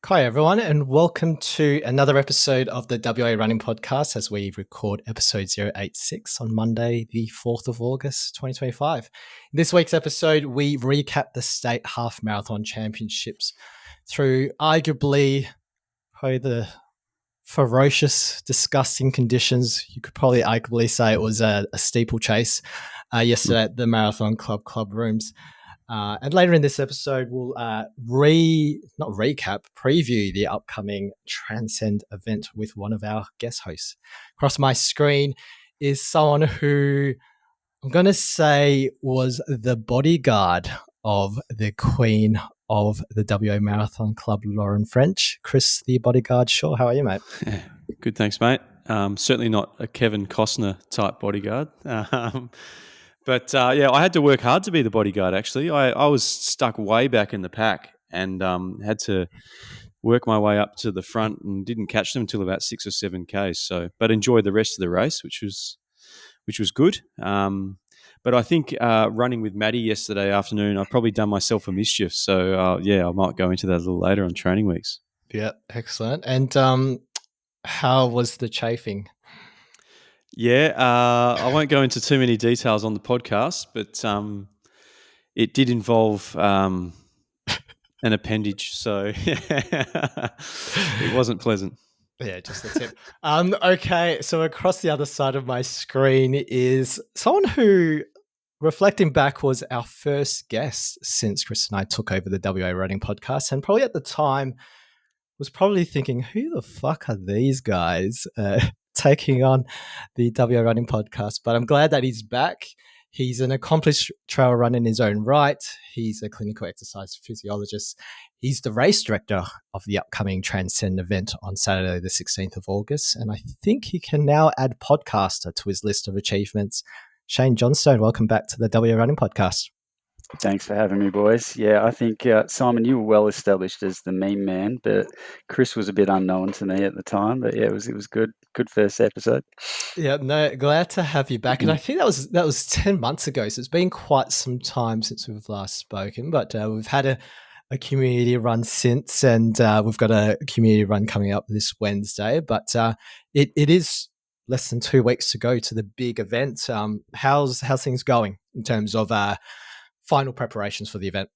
Hi, everyone, and welcome to another episode of the WA Running Podcast as we record episode 086 on Monday, the 4th of August, 2025. In this week's episode, we recap the State Half Marathon Championships through arguably probably the ferocious, disgusting conditions. You could probably arguably say it was a steeplechase yesterday at the Marathon Club rooms. And later in this episode, we'll preview the upcoming Transcend event with one of our guest hosts. Across my screen is someone who I'm going to say was the bodyguard of the queen of the WA Marathon Club, Loz French. Chris, the bodyguard. Sure. How are you, mate? Good, thanks, mate. Certainly not a Kevin Costner type bodyguard. But I had to work hard to be the bodyguard, actually. I was stuck way back in the pack and had to work my way up to the front and didn't catch them until about 6 or 7 Ks. But enjoyed the rest of the race, which was good. But I think running with Maddie yesterday afternoon, I've probably done myself a mischief. So, I might go into that a little later on training weeks. Yeah, excellent. And how was the chafing? Yeah, I won't go into too many details on the podcast, but it did involve an appendage, so it wasn't pleasant. Yeah, just the tip. Okay, so across the other side of my screen is someone who, reflecting back, was our first guest since Chris and I took over the WA Running Podcast, and probably at the time was probably thinking, who the fuck are these guys taking on the WA Running Podcast? But I'm glad that he's back. He's an accomplished trail runner in his own right. He's a clinical exercise physiologist. He's the race director of the upcoming Transcend event on Saturday, the 16th of August. And I think he can now add podcaster to his list of achievements. Shane Johnstone, welcome back to the WA Running Podcast. Thanks for having me, boys. Yeah, I think, Simon, you were well established as the meme man, but Chris was a bit unknown to me at the time. But yeah, it was good. Good first episode. Yeah, no, glad to have you back. And I think that was 10 months ago. So it's been quite some time since we've last spoken, but we've had a community run since, and we've got a community run coming up this Wednesday. But it is less than 2 weeks to go to the big event. How's things going in terms of final preparations for the event?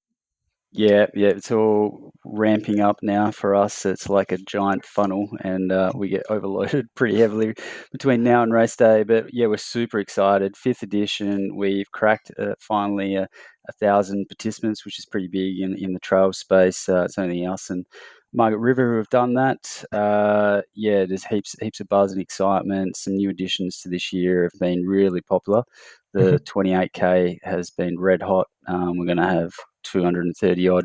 Yeah, it's all ramping up now for us. It's like a giant funnel, and we get overloaded pretty heavily between now and race day. But yeah, we're super excited. 5th edition, we've cracked finally 1,000 participants, which is pretty big in the trail space. It's only us and Margaret River who have done that. There's heaps of buzz and excitement. Some new additions to this year have been really popular. The 28K has been red hot. We're going to have 230 odd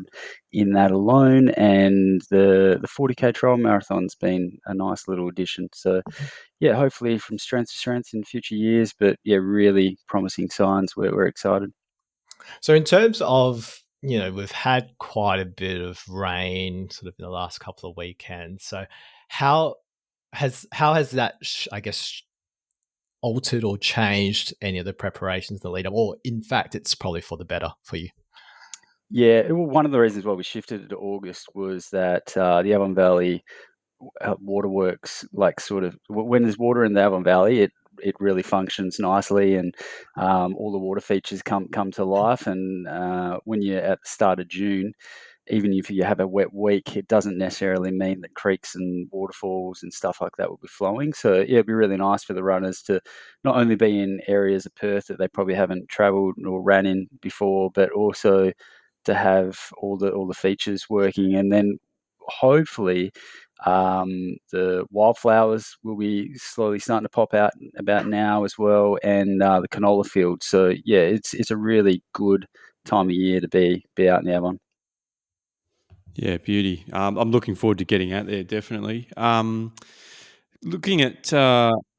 in that alone, and the 40K trail marathon's been a nice little addition. So yeah, hopefully from strength to strength in future years, but yeah, really promising signs. We're excited. So in terms of, we've had quite a bit of rain sort of in the last couple of weekends. So how has that, I guess, altered or changed any of the preparations, the lead up? Or in fact, it's probably for the better for you? Yeah, one of the reasons why we shifted it to August was that the Avon Valley waterworks, like sort of when there's water in the Avon Valley, it really functions nicely, and all the water features come to life. And when you're at the start of June, even if you have a wet week, it doesn't necessarily mean that creeks and waterfalls and stuff like that will be flowing. So yeah, it'd be really nice for the runners to not only be in areas of Perth that they probably haven't travelled or ran in before, but also to have all the features working. And then hopefully the wildflowers will be slowly starting to pop out about now as well, and the canola field. So yeah, it's a really good time of year to be out in the Avon. Yeah, beauty. I'm looking forward to getting out there, definitely. Looking at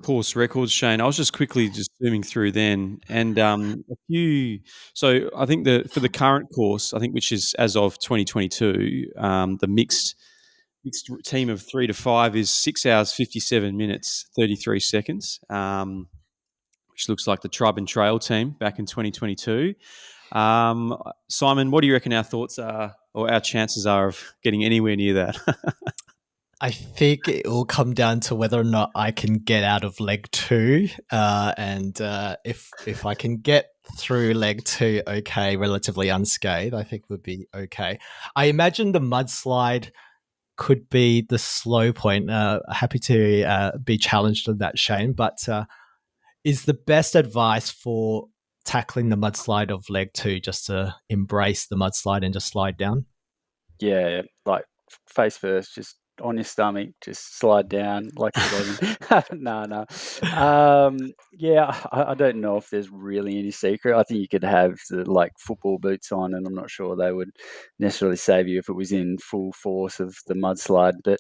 course records, Shane, I was just quickly zooming through then, and a few. So I think for the current course, I think which is as of 2022, the mixed team of 3 to 5 is 6 hours 57 minutes 33 seconds, which looks like the Transcend Trail team back in 2022. Simon, what do you reckon our thoughts are, or our chances are of getting anywhere near that? I think it will come down to whether or not I can get out of leg 2, and if I can get through leg 2, okay, relatively unscathed, I think would be okay. I imagine the mudslide could be the slow point. Happy to be challenged on that, Shane. But is the best advice for tackling the mudslide of leg 2 just to embrace the mudslide and just slide down? Yeah, like face first, just on your stomach, just slide down like you're leaving. No. Yeah, I don't know if there's really any secret. I think you could have the like football boots on, and I'm not sure they would necessarily save you if it was in full force of the mudslide. But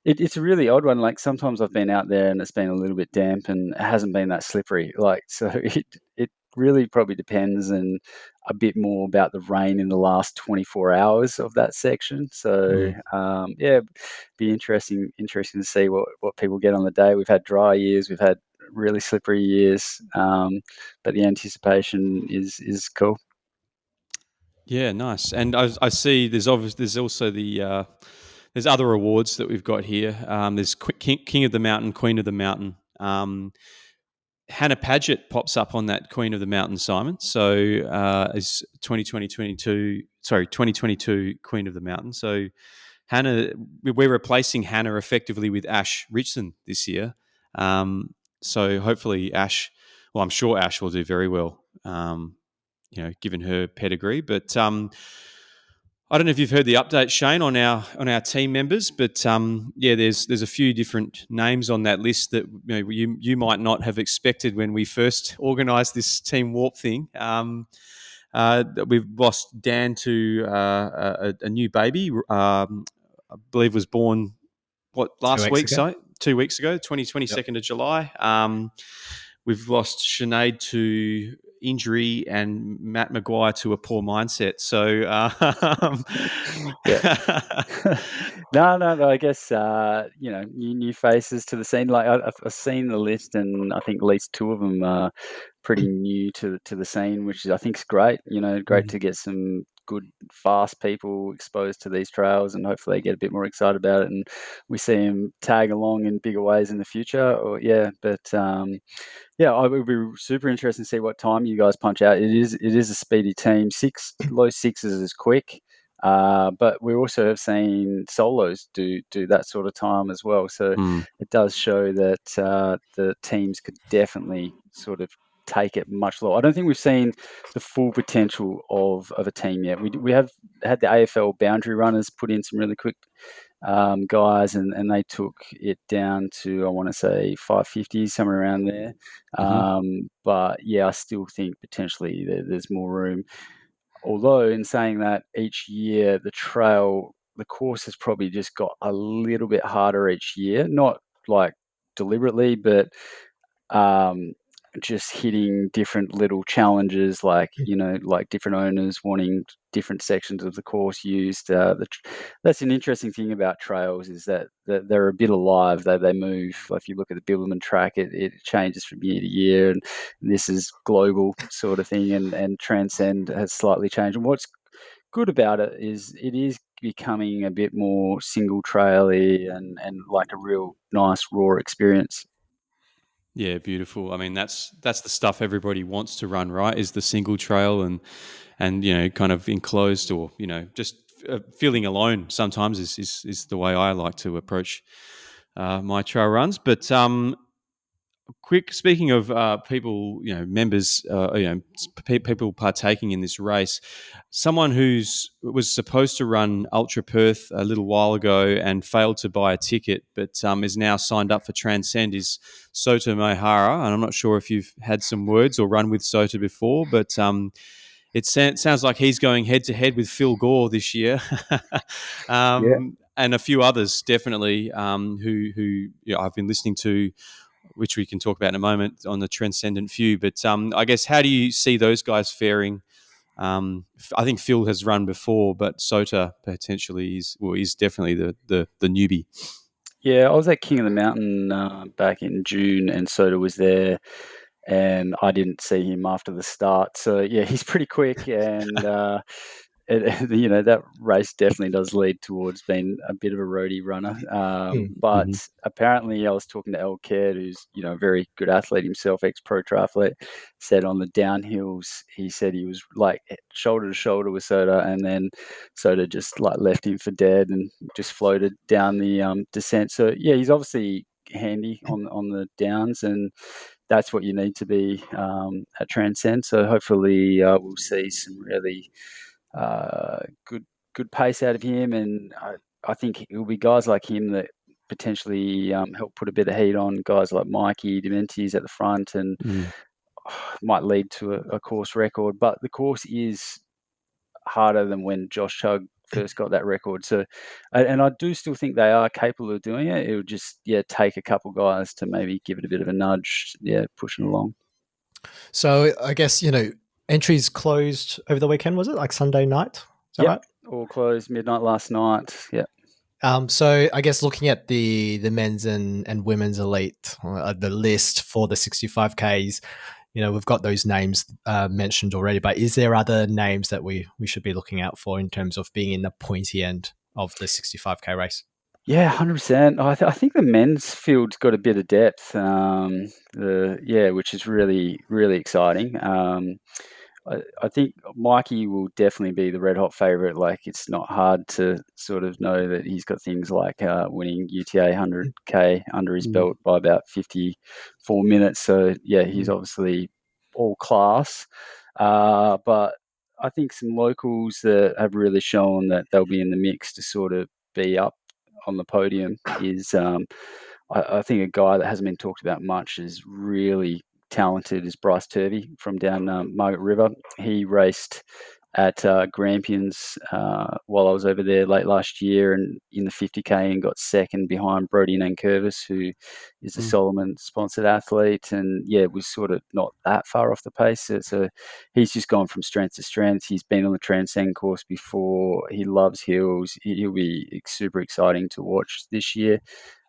it's a really odd one. Like sometimes I've been out there and it's been a little bit damp and it hasn't been that slippery. Like so, it really probably depends and a bit more about the rain in the last 24 hours of that section. So yeah, be interesting to see what people get on the day. We've had dry years, we've had really slippery years, but the anticipation is cool. Yeah, nice. And I see there's also there's other awards that we've got here. There's King of the Mountain, Queen of the Mountain. Hannah Paget pops up on that Queen of the Mountain, Simon. So is 2022 Queen of the Mountain. So Hannah, we're replacing Hannah effectively with Ash Ritson this year. So hopefully Ash, well, I'm sure Ash will do very well, given her pedigree. But I don't know if you've heard the update, Shane, on our team members, but there's a few different names on that list that you might not have expected when we first organised this Team Warp thing. We've lost Dan to a new baby. I believe was born last week, 2 weeks ago, 22nd of July. We've lost Sinead to injury and Matt Maguire to a poor mindset. So, No. I guess new faces to the scene. Like I've seen the list, and I think at least 2 of them are pretty new to the scene, which I think is great. Great to get some good, fast people exposed to these trails, and hopefully they get a bit more excited about it, and we see them tag along in bigger ways in the future. Yeah, it would be super interesting to see what time you guys punch out. It is a speedy team. Low sixes is quick, but we also have seen solos do that sort of time as well. So it does show that the teams could definitely sort of take it much lower. I don't think we've seen the full potential of a team yet. We have had the AFL boundary runners put in some really quick guys, and they took it down to, I want to say, 550, somewhere around there. But yeah, I still think potentially there's more room. Although in saying that, each year the course has probably just got a little bit harder each year, not like deliberately, but just hitting different little challenges, like like different owners wanting different sections of the course used. That's an interesting thing about trails, is that they're a bit alive. They move. Like if you look at the Bilderman track, it changes from year to year, and this is global sort of thing. And Transcend has slightly changed. And what's good about it is becoming a bit more single traily and like a real nice raw experience. Yeah, beautiful. I mean, that's the stuff everybody wants to run, right? Is the single trail and kind of enclosed, or just feeling alone. Sometimes is the way I like to approach my trail runs. But speaking of people, members, people partaking in this race, someone was supposed to run Ultra Perth a little while ago and failed to buy a ticket, but is now signed up for Transcend, is Sota Mohara. And I'm not sure if you've had some words or run with Sota before, but it sounds like he's going head to head with Phil Gore this year. And a few others definitely who I've been listening to, which we can talk about in a moment on the Transcendent few. But I guess, how do you see those guys faring? I think Phil has run before, but Sota potentially is definitely the newbie. Yeah, I was at King of the Mountain back in June, and Sota was there. and I didn't see him after the start. So yeah, he's pretty quick, and that race definitely does lead towards being a bit of a roadie runner. But apparently, I was talking to El Caird, who's a very good athlete himself, ex-pro triathlete, said on the downhills, he said he was like shoulder to shoulder with Soda, and then Soda just like left him for dead and just floated down the descent. So yeah, he's obviously handy on the downs, and that's what you need to be at Transcend. So hopefully we'll see some really good pace out of him, and I think it will be guys like him that potentially help put a bit of heat on guys like Mikey Menzies at the front, and might lead to a course record. But the course is harder than when Josh Chugg first got that record. So, and I do still think they are capable of doing it. It would just take a couple guys to maybe give it a bit of a nudge, pushing along. So I guess entries closed over the weekend. Was it like Sunday night? Is that right? All closed midnight last night. Yeah. So I guess looking at the men's and women's elite, the list for the 65Ks, we've got those names mentioned already, but is there other names that we should be looking out for in terms of being in the pointy end of the 65K race? Yeah, 100%. I think the men's field's got a bit of depth, which is really, really exciting. I think Mikey will definitely be the red hot favourite. Like, it's not hard to sort of know that he's got things like winning UTA 100K under his belt by about 54 minutes. So, yeah, he's obviously all class. But I think some locals that have really shown that they'll be in the mix to sort of be up on the podium is I think a guy that hasn't been talked about much is really talented is Bryce Turvey from down Margaret River. He raced at Grampians while I was over there late last year, and in the 50K, and got second behind Brody Nankervis, who is a Solomon sponsored athlete, and was sort of not that far off the pace. So he's just gone from strength to strength. He's been on the Transcend course before. He loves hills. He'll be super exciting to watch this year.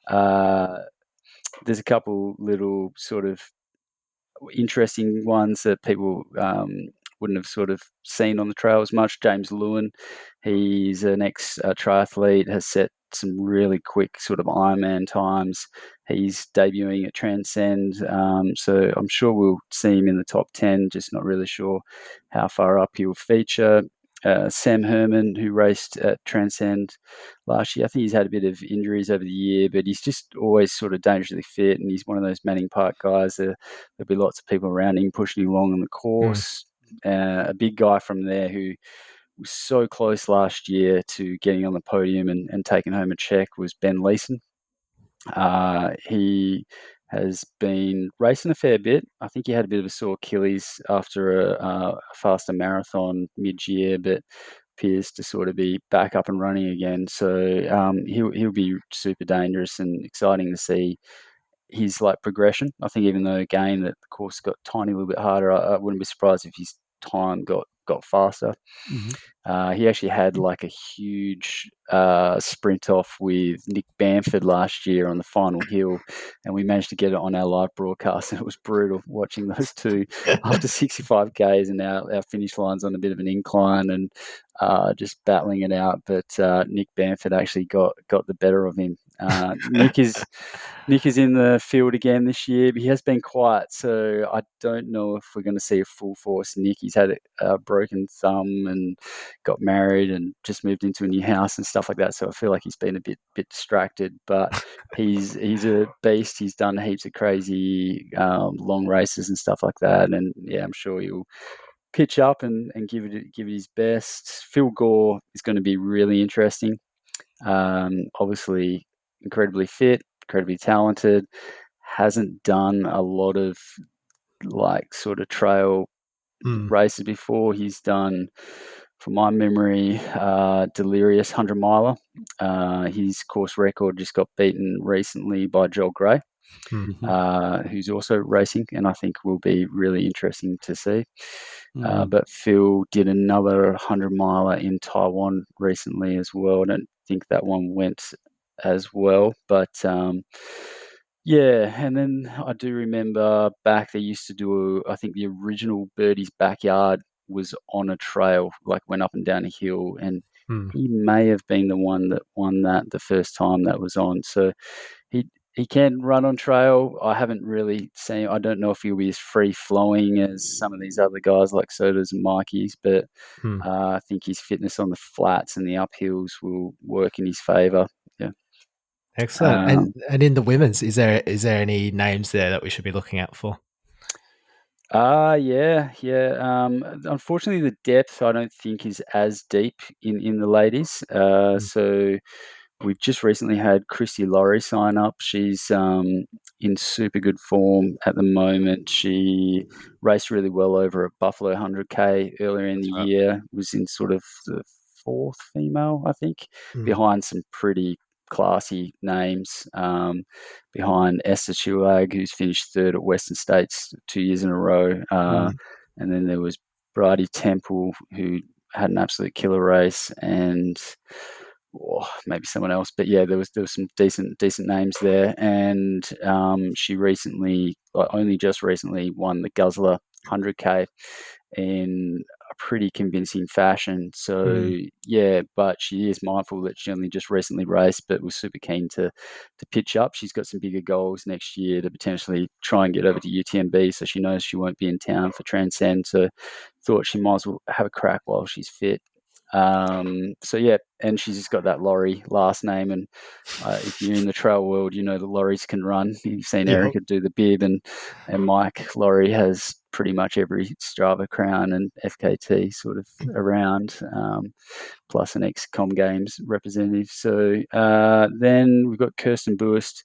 There's a couple little sort of interesting ones that people wouldn't have sort of seen on the trail as much. James Loughnan, he's an ex-triathlete, has set some really quick sort of Ironman times. He's debuting at Transcend, so I'm sure we'll see him in the top 10, just not really sure how far up he'll feature. Sam Herman, who raced at Transcend last year, I think he's had a bit of injuries over the year, but he's just always sort of dangerously fit, and he's one of those Manning Park guys. There'll be lots of people around him pushing him along on the course. A big guy from there who was so close last year to getting on the podium and taking home a check was Ben Leeson. He has been racing a fair bit. I think he had a bit of a sore Achilles after a faster marathon mid-year, but appears to sort of be back up and running again. So he'll be super dangerous and exciting to see his progression. I think even though again that the course got a tiny little bit harder, I wouldn't be surprised if his time got faster. He actually had a huge sprint off with Nick Bamford last year on the final hill, and we managed to get it on our live broadcast, and it was brutal watching those two after 65 Ks, and our finish line's on a bit of an incline and just battling it out. But Nick Bamford actually got the better of him. Nick is in the field again this year, but he has been quiet, so I don't know if we're going to see a full force Nick. He's had a broken thumb and got married and just moved into a new house and stuff like that, so I feel like he's been a bit distracted, but he's a beast. He's done heaps of crazy long races and stuff like that, and I'm sure he'll pitch up and give it his best. Phil Gore is going to be really interesting. Obviously incredibly fit, incredibly talented, hasn't done a lot of sort of trail races before. He's done, from my memory, Delirious 100 miler. His course record just got beaten recently by Joel Gray, who's also racing, and I think will be really interesting to see. But Phil did another 100 miler in Taiwan recently as well. I don't think that one went as well, but Yeah, and then I do remember back they used to do, I think the original Birdie's backyard was on a trail, like went up and down a hill, and Hmm. he may have been the one that won that the first time that was on. So he can run on trail. I haven't really seen. I don't know if he'll be as free flowing as some of these other guys like Sodas and Mikey's, but Hmm. I think his fitness on the flats and the uphills will work in his favour. Yeah. Excellent. Um, And in the women's, is there any names there that we should be looking out for? yeah. Unfortunately, the depth I don't think is as deep in the ladies. So we've just recently had Christy Laurie sign up. She's in super good form at the moment. She raced really well over at Buffalo 100K earlier in the year. Was in sort of the fourth female, I think, Mm. behind some pretty classy names. Behind Esther Chuag, who's finished third at Western States 2 years in a row. Mm. And then there was Bridie Temple, who had an absolute killer race, and maybe someone else, but yeah, there was some decent names there, and she recently, only just recently, won the Guzzler 100K in a pretty convincing fashion. So Mm. yeah, but she is mindful that she only just recently raced, but was super keen to pitch up. She's got some bigger goals next year to potentially try and get over to UTMB, so she knows she won't be in town for Transcend. So thought she might as well have a crack while she's fit. So yeah, and she's just got that Laurie last name, and if you're in the trail world, you know the Lauries can run. You've seen Yep. Erica do the bib, and Mike Laurie has pretty much every Strava crown and FKT sort of around, plus an ex-Com Games representative. So then we've got Kirsten Buist,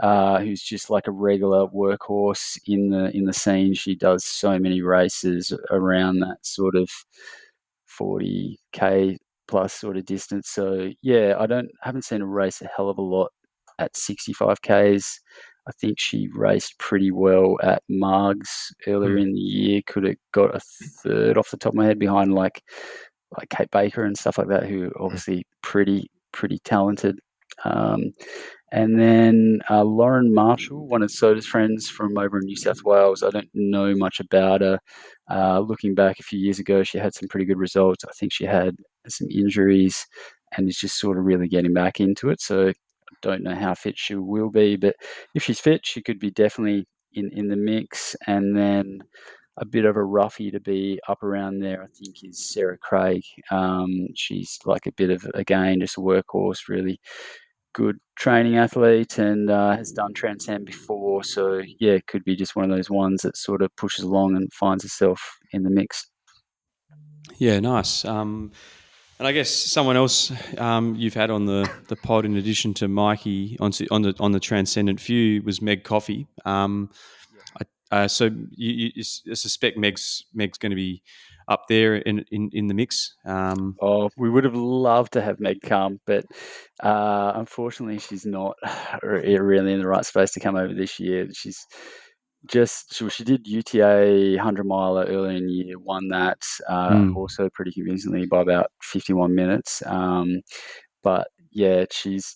who's just like a regular workhorse in the scene. She does so many races around that sort of 40K plus sort of distance. So yeah, haven't seen her race a hell of a lot at 65Ks. I think she raced pretty well at Margs earlier Mm. in the year. Could have got a third off the top of my head behind like Kate Baker and stuff like that, who are obviously pretty talented. Um, and then Lauren Marshall, one of Soda's friends from over in New South Wales. I don't know much about her. Looking back a few years ago, she had some pretty good results. I think she had some injuries and is just sort of really getting back into it. So I don't know how fit she will be, but if she's fit, she could be definitely in the mix. And then a bit of a roughie to be up around there, I think, is Sarah Craig. She's like a bit of, again, just a workhorse, really good training athlete, and has done Transcend before. So yeah, it could be just one of those ones that sort of pushes along and finds herself in the mix. Yeah, nice. And I guess someone else you've had on the pod in addition to Mikey on the Transcendent few was Meg Coffey. So you suspect Meg's going to be up there in the mix. Oh, we would have loved to have Meg come, but unfortunately, she's not really in the right space to come over this year. She did UTA 100 miler earlier in the year, won that also pretty convincingly by about 51 minutes. But yeah, she's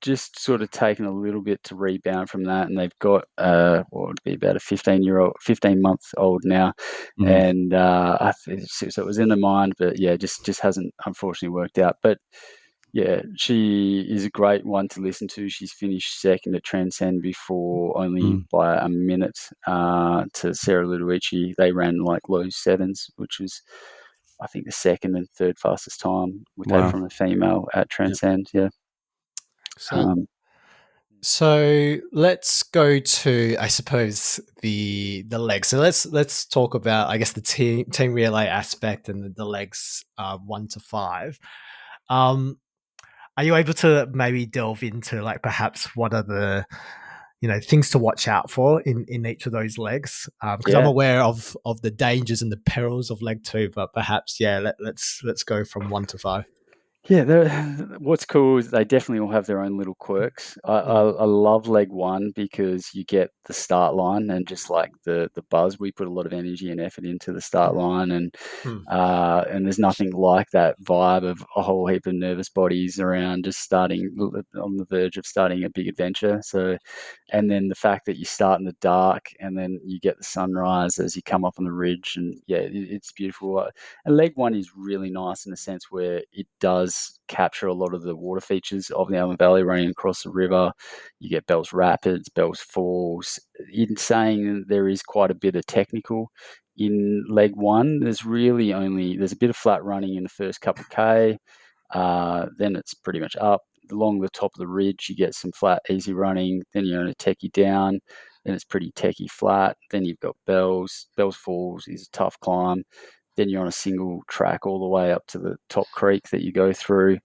just sort of taken a little bit to rebound from that, and they've got what would be about a 15-month-old now, and so it was in the mind, but yeah, just hasn't unfortunately worked out. But yeah, she is a great one to listen to. She's finished second at Transcend before, only by a minute to Sarah Ludovici. They ran like low sevens, which was, I think, the second and third fastest time we've had Wow. from a female at Transcend. Yeah. So let's go to, I suppose, the legs. So let's talk about, I guess, the team relay aspect and the legs 1 to 5. Are you able to maybe delve into like perhaps what are the things to watch out for in each of those legs? Because I'm Yeah. aware of the dangers and the perils of leg 2, but perhaps let's go from 1 to 5. What's cool is they definitely all have their own little quirks. I love leg one because you get the start line and just like the buzz. We put a lot of energy and effort into the start line, and there's nothing like that vibe of a whole heap of nervous bodies around just starting on the verge of starting a big adventure. So, and then the fact that you start in the dark and then you get the sunrise as you come up on the ridge, and it's beautiful. And leg one is really nice in the sense where it does capture a lot of the water features of the Allen Valley running across the river. You get Bells Rapids, Bells Falls. In saying there is quite a bit of technical in leg one, there's a bit of flat running in the first couple of K. Then it's pretty much up. Along the top of the ridge, you get some flat, easy running. Then you're on a techie down. Then it's pretty techie flat. Then you've got Bells. Bells Falls is a tough climb. Then you're on a single track all the way up to the top creek that you go through.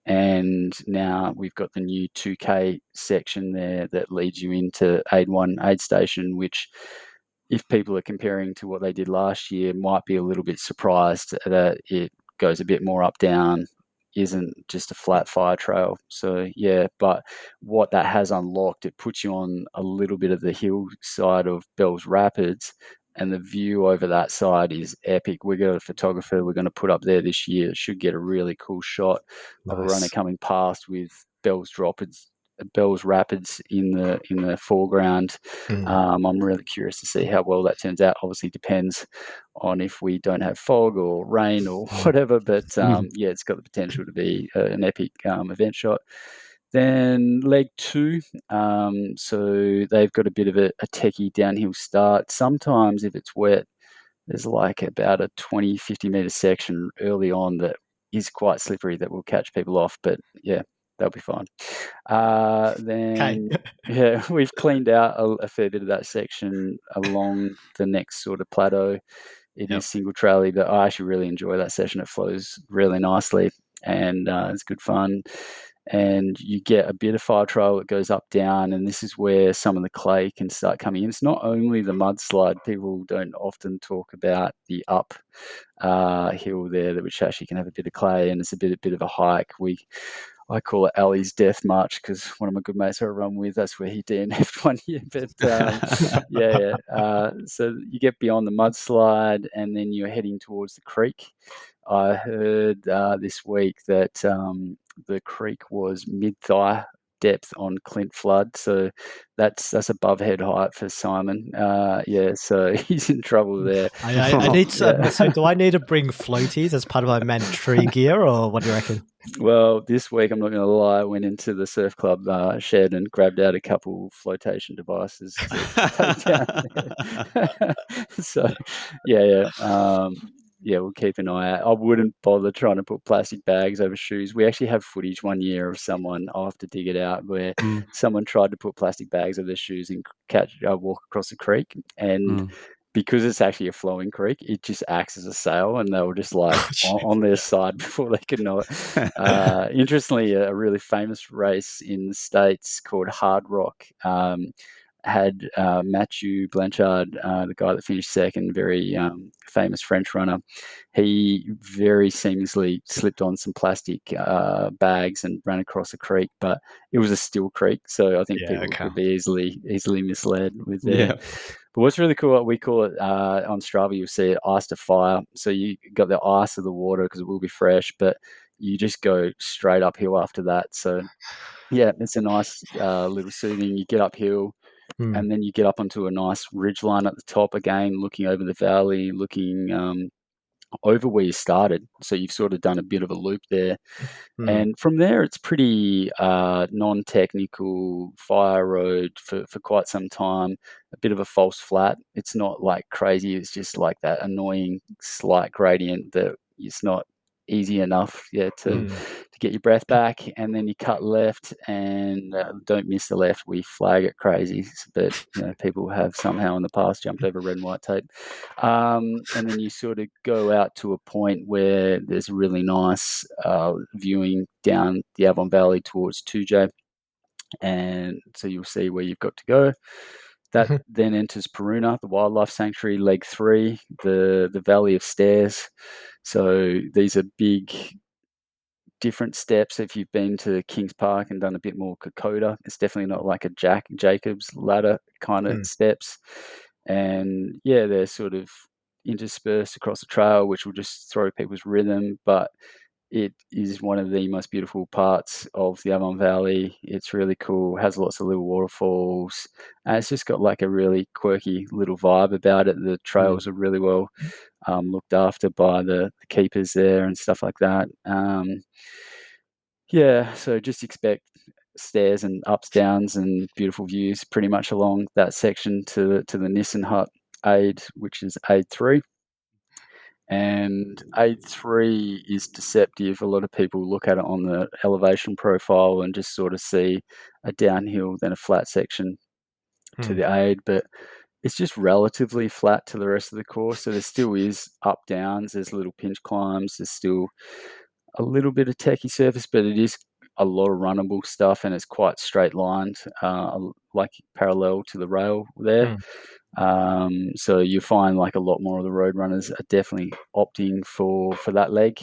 And now we've got the new 2K section there that leads you into aid station, which, if people are comparing to what they did last year, might be a little bit surprised that it goes a bit more up down, isn't just a flat fire trail. So but what that has unlocked, it puts you on a little bit of the hillside of Bells Rapids, and the view over that side is epic. We got a photographer we're going to put up there this year. Should get a really cool shot of a runner coming past with Bells Rapids in the foreground. I'm really curious to see how well that turns out. Obviously depends on if we don't have fog or rain or whatever, but it's got the potential to be an epic event shot. Then leg two, so they've got a bit of a techie downhill start. Sometimes if it's wet, there's like about a 20-50 meter section early on that is quite slippery that will catch people off, but they'll be fine. Then we've cleaned out a fair bit of that section along the next sort of plateau. It is single traily, but I actually really enjoy that session. It flows really nicely, and it's good fun. And you get a bit of fire trail that goes up, down, and this is where some of the clay can start coming in. It's not only the mudslide. People don't often talk about the up hill there, which actually can have a bit of clay, and it's a bit of a hike. I call it Ali's Death March because one of my good mates I run with, that's where he DNF'd one year. But so you get beyond the mudslide and then you're heading towards the creek. I heard this week that the creek was mid-thigh depth on Clint Flood, so that's above head height for Simon. So he's in trouble there. I need to. So do I need to bring floaties as part of my mandatory gear, or what do you reckon? Well, this week, I'm not going to lie, I went into the surf club shed and grabbed out a couple flotation devices to take down. So, we'll keep an eye out. I wouldn't bother trying to put plastic bags over shoes. We actually have footage one year of someone, I'll have to dig it out, where someone tried to put plastic bags over their shoes and walk across the creek, and because it's actually a flowing creek, it just acts as a sail, and they were just like on their side before they could know it. Interestingly, a really famous race in the States called Hard Rock had Mathieu Blanchard, the guy that finished second, very famous French runner. He very seamlessly slipped on some plastic bags and ran across a creek, but it was a still creek, so I think people could be easily misled with that. But what's really cool, we call it on Strava, you'll see it ice to fire. So you got the ice of the water because it will be fresh, but you just go straight uphill after that. So it's a nice little soothing. You get uphill and then you get up onto a nice ridge line at the top again, looking over the valley, looking over where you started. So you've sort of done a bit of a loop there. And from there, it's pretty non-technical fire road for quite some time, a bit of a false flat. It's not like crazy. It's just like that annoying slight gradient that it's not easy enough to get your breath back. And then you cut left and don't miss the left. We flag it crazy, but people have somehow in the past jumped over red and white tape. And then you sort of go out to a point where there's a really nice viewing down the Avon Valley towards 2J. And so you'll see where you've got to go. That then enters Peruna, the wildlife sanctuary, leg 3, the Valley of Stairs. So these are big different steps. If you've been to Kings Park and done a bit more Kokoda, it's definitely not like a Jacob's ladder kind of steps. And yeah, they're sort of interspersed across the trail, which will just throw people's rhythm. But it is one of the most beautiful parts of the Avon Valley. It's really cool, has lots of little waterfalls, and it's just got like a really quirky little vibe about it. The trails are really well looked after by the keepers there and stuff like that. Yeah, so just expect stairs and ups, downs, and beautiful views pretty much along that section to the Nissen Hut aid, which is aid 3. And aid 3 is deceptive. A lot of people look at it on the elevation profile and just sort of see a downhill, then a flat section to the aid, but it's just relatively flat to the rest of the course. So there still is up downs, there's little pinch climbs, there's still a little bit of techie surface, but it is a lot of runnable stuff, and it's quite straight lined, like parallel to the rail there. So you find like a lot more of the road runners are definitely opting for that leg.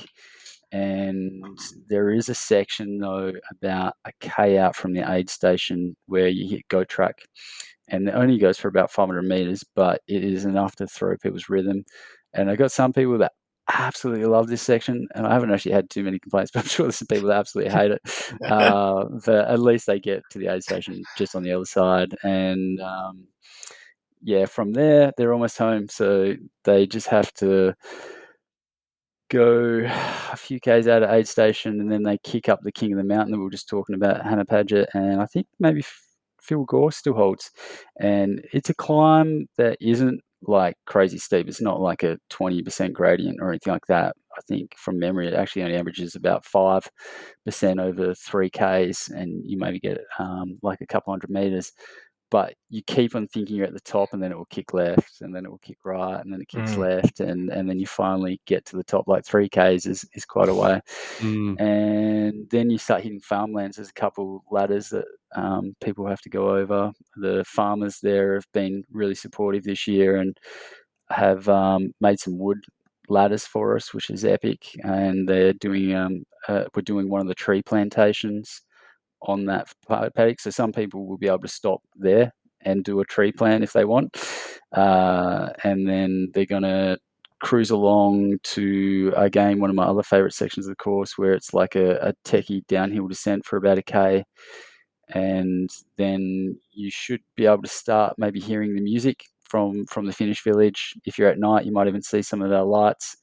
And there is a section though about a K out from the aid station where you hit goat track, and it only goes for about 500 meters, but it is enough to throw people's rhythm. And I got some people that absolutely love this section, and I haven't actually had too many complaints, but I'm sure there's some people that absolutely hate it. But at least they get to the aid station just on the other side, and yeah, from there they're almost home. So they just have to go a few k's out of aid station, and then they kick up the king of the mountain that we were just talking about, Hannah Paget, and I think maybe Phil Gore still holds. And it's a climb that isn't like crazy steep. It's not like a 20% gradient or anything like that. I think from memory, it actually only averages about 5% over 3Ks, and you maybe get like a couple hundred meters. But you keep on thinking you're at the top, and then it will kick left, and then it will kick right, and then it kicks left, and then you finally get to the top. Like 3Ks is quite a way. And then you start hitting farmlands. There's a couple ladders that people have to go over. The farmers there have been really supportive this year and have made some wood ladders for us, which is epic. And they're doing we're doing one of the tree plantations on that paddock, so some people will be able to stop there and do a tree plant if they want, and then they're going to cruise along to, again, one of my other favorite sections of the course, where it's like a techie downhill descent for about a K, and then you should be able to start maybe hearing the music from the finish village. If you're at night, you might even see some of our lights.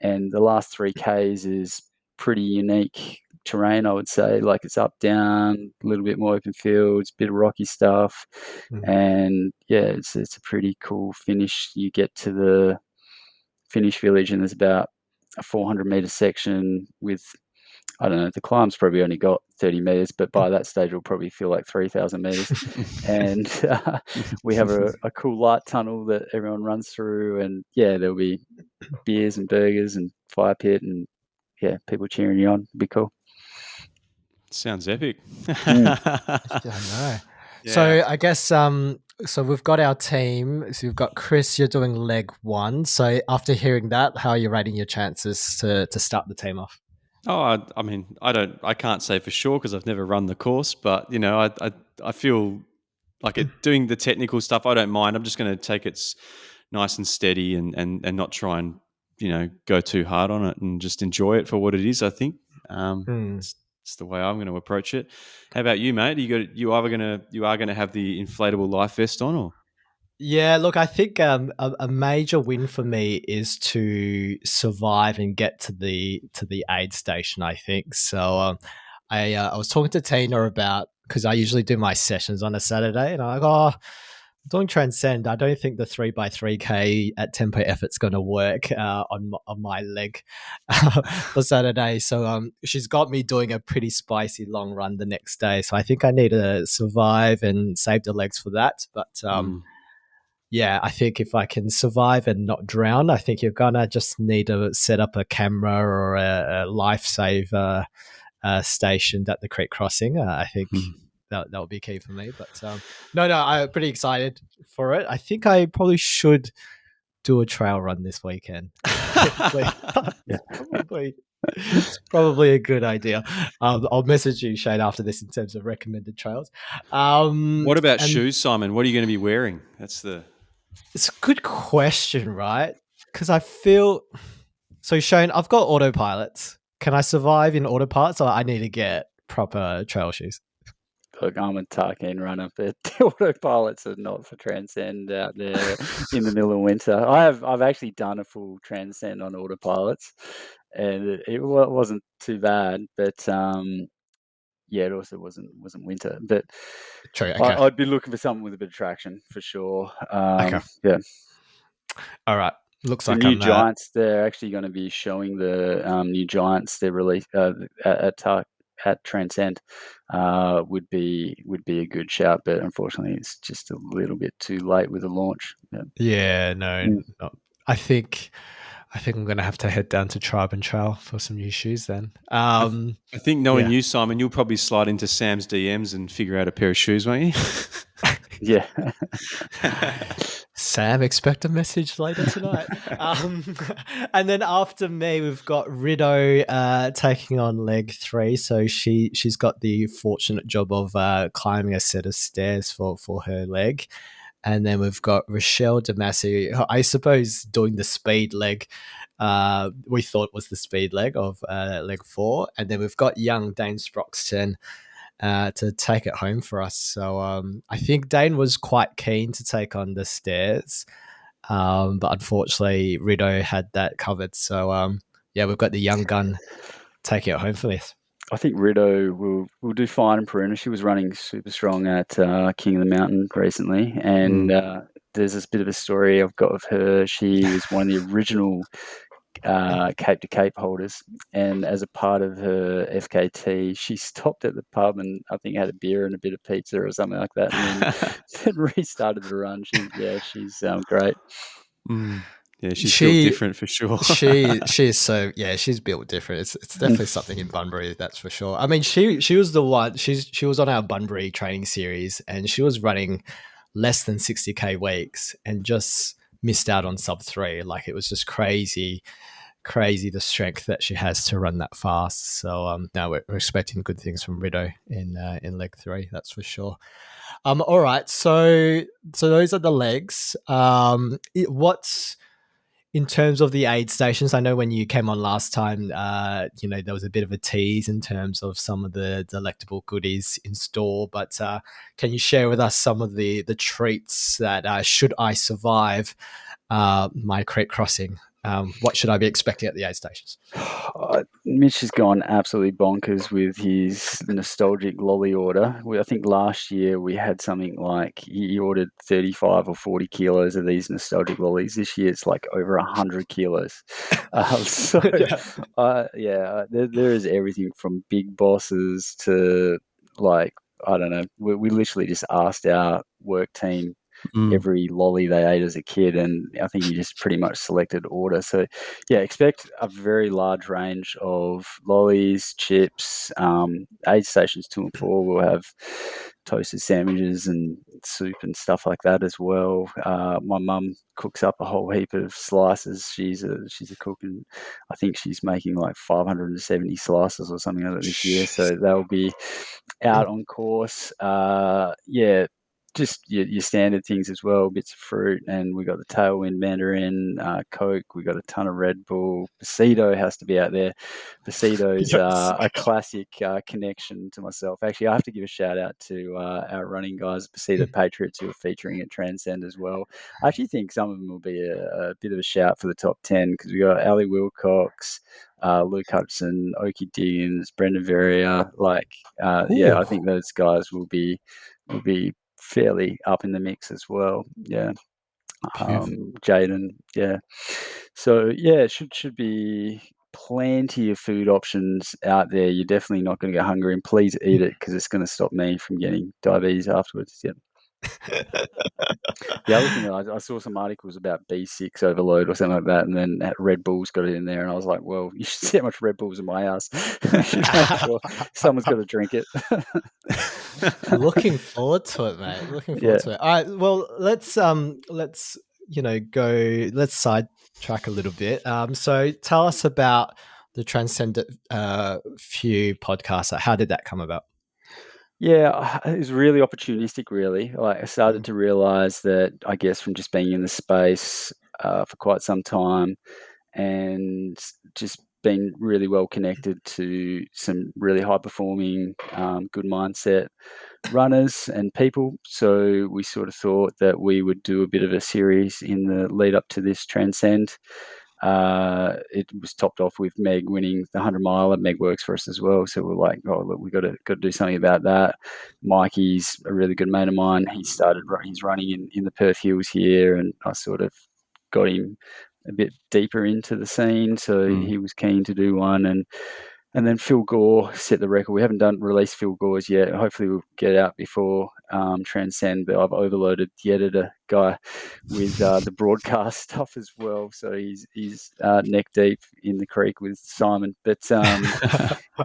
And the last 3Ks is pretty unique terrain, I would say. Like, it's up, down, a little bit more open fields, bit of rocky stuff. And yeah, it's a pretty cool finish. You get to the finish village, and there's about a 400-meter section with, I don't know, the climb's probably only got 30 meters, but by that stage it'll probably feel like 3,000 meters. And we have a cool light tunnel that everyone runs through, and yeah, there'll be beers and burgers and fire pit, and yeah, people cheering you on. It'd be cool. Sounds epic. I know. Yeah. So I guess so we've got our team. So you've got Chris, you're doing leg 1. So after hearing that, how are you rating your chances to start the team off? Oh, I mean, I can't say for sure because I've never run the course, but you know, I feel like doing the technical stuff, I don't mind. I'm just going to take it nice and steady and not try and, you know, go too hard on it, and just enjoy it for what it is, I think. It's the way I'm going to approach it. How about you, mate? You are going to have the inflatable life vest on, or? Yeah, look, I think a major win for me is to survive and get to the aid station, I think. So I was talking to Tina about, because I usually do my sessions on a Saturday, and I'm like, I'm doing Transcend. I don't think the 3x3K at tempo effort's going to work on my leg for Saturday. So she's got me doing a pretty spicy long run the next day. So I think I need to survive and save the legs for that. But yeah, I think if I can survive and not drown, I think you're going to just need to set up a camera or a lifesaver stationed at the creek crossing. I think that would be key for me. But no, I'm pretty excited for it. I think I probably should do a trail run this weekend. Probably. It's probably a good idea. I'll message you, Shane, after this in terms of recommended trails. What about And shoes, Simon? What are you going to be wearing? That's the it's a good question, right? Because I feel so, Shane. I've got autopilots. Can I survive in autopilots, or I need to get proper trail shoes? Look, I'm a Tarkine runner, but autopilots are not for Transcend out there in the middle of winter. I've actually done a full Transcend on autopilots, and it wasn't too bad. But yeah, it also wasn't winter. But True. Okay. I'd be looking for something with a bit of traction for sure. Okay. Yeah. All right. Looks The like new I'm. Giants, they're actually going to be showing the new Giants they released at Transcend. Would be a good shout, but unfortunately, it's just a little bit too late with the launch. Yeah. Yeah. No. Mm. Not, I think I'm gonna have to head down to Tribe and Trail for some new shoes then. I think knowing Yeah. you, Simon, you'll probably slide into Sam's DMs and figure out a pair of shoes, won't you? Yeah. Sam, expect a message later tonight. And then after me, we've got Rido taking on leg 3. So she's got the fortunate job of climbing a set of stairs for her leg. And then we've got Rochelle Damasi, I suppose, doing the speed leg. We thought was the speed leg of leg 4. And then we've got young Dane Sproxton to take it home for us. So I think Dane was quite keen to take on the stairs, but unfortunately Rido had that covered. So yeah, we've got the young gun taking it home for this. I think Rido will do fine in Peruna. She was running super strong at King of the Mountain recently, and there's this bit of a story I've got of her. She was one of the original Cape to Cape holders, and as a part of her FKT, she stopped at the pub and I think had a beer and a bit of pizza or something like that, and then restarted the run. She's great. Yeah, she's built different for sure. She's so she's built different. It's definitely something in Bunbury, that's for sure. I mean, she was the one. She was on our Bunbury training series, and she was running less than 60k weeks and just missed out on sub 3. Like, it was just crazy the strength that she has to run that fast. So now we're expecting good things from Rido in leg 3, that's for sure. All right, so those are the legs. What's in terms of the aid stations? I know when you came on last time, there was a bit of a tease in terms of some of the delectable goodies in store, but can you share with us some of the treats that should I survive my creek crossing? What should I be expecting at the aid stations? Mitch has gone absolutely bonkers with his nostalgic lolly order. I think last year we had something like he ordered 35 or 40 kilos of these nostalgic lollies. This year it's like over 100 kilos. There is everything from big bosses to, like, I don't know. We literally just asked our work team every lolly they ate as a kid, and I think he just pretty much selected order. So yeah, expect a very large range of lollies, chips. Aid stations 2 and 4 will have toasted sandwiches and soup and stuff like that as well. My mum cooks up a whole heap of slices. She's a cook, and I think she's making like 570 slices or something like that this year. So they'll be out on course. Just your standard things as well, bits of fruit, and we got the Tailwind Mandarin, Coke, we got a ton of Red Bull. Pasito has to be out there. Pasito's a classic connection to myself. Actually, I have to give a shout out to our running guys, Pasito Patriots, who are featuring at Transcend as well. I actually think some of them will be a bit of a shout for the top 10, because we got Ali Wilcox, Luke Hudson, Oki Diggins, Brendan Verrier. I think those guys will be fairly up in the mix as well. Yeah. Jaden. Yeah. So yeah, it should be plenty of food options out there. You're definitely not going to go hungry, and please eat it, because it's going to stop me from getting diabetes afterwards. Yeah. The other thing, I saw some articles about B6 overload or something like that, and then Red Bull's got it in there, and I was like, well, you should see how much Red Bull's in my house. You should make sure someone's got to drink it. Looking forward to it, mate. Looking forward to it. All right, well, let's sidetrack a little bit. So tell us about the Transcendent few podcasts. How did that come about? Yeah, it was really opportunistic, really. Like I started to realize that, I guess, from just being in the space for quite some time and just being really well connected to some really high performing, good mindset runners and people. So we sort of thought that we would do a bit of a series in the lead up to this Transcend. It was topped off with Meg winning the 100 miler. Meg works for us as well, so we're like, oh look, we got to do something about that. Mikey's a really good mate of mine. He's running in the Perth Hills here, and I sort of got him a bit deeper into the scene, so he was keen to do one. And then Phil Gore set the record. We haven't released Phil Gore's yet. Hopefully we'll get out before Transcend, but I've overloaded the editor guy with the broadcast stuff as well. So he's neck deep in the creek with Simon. But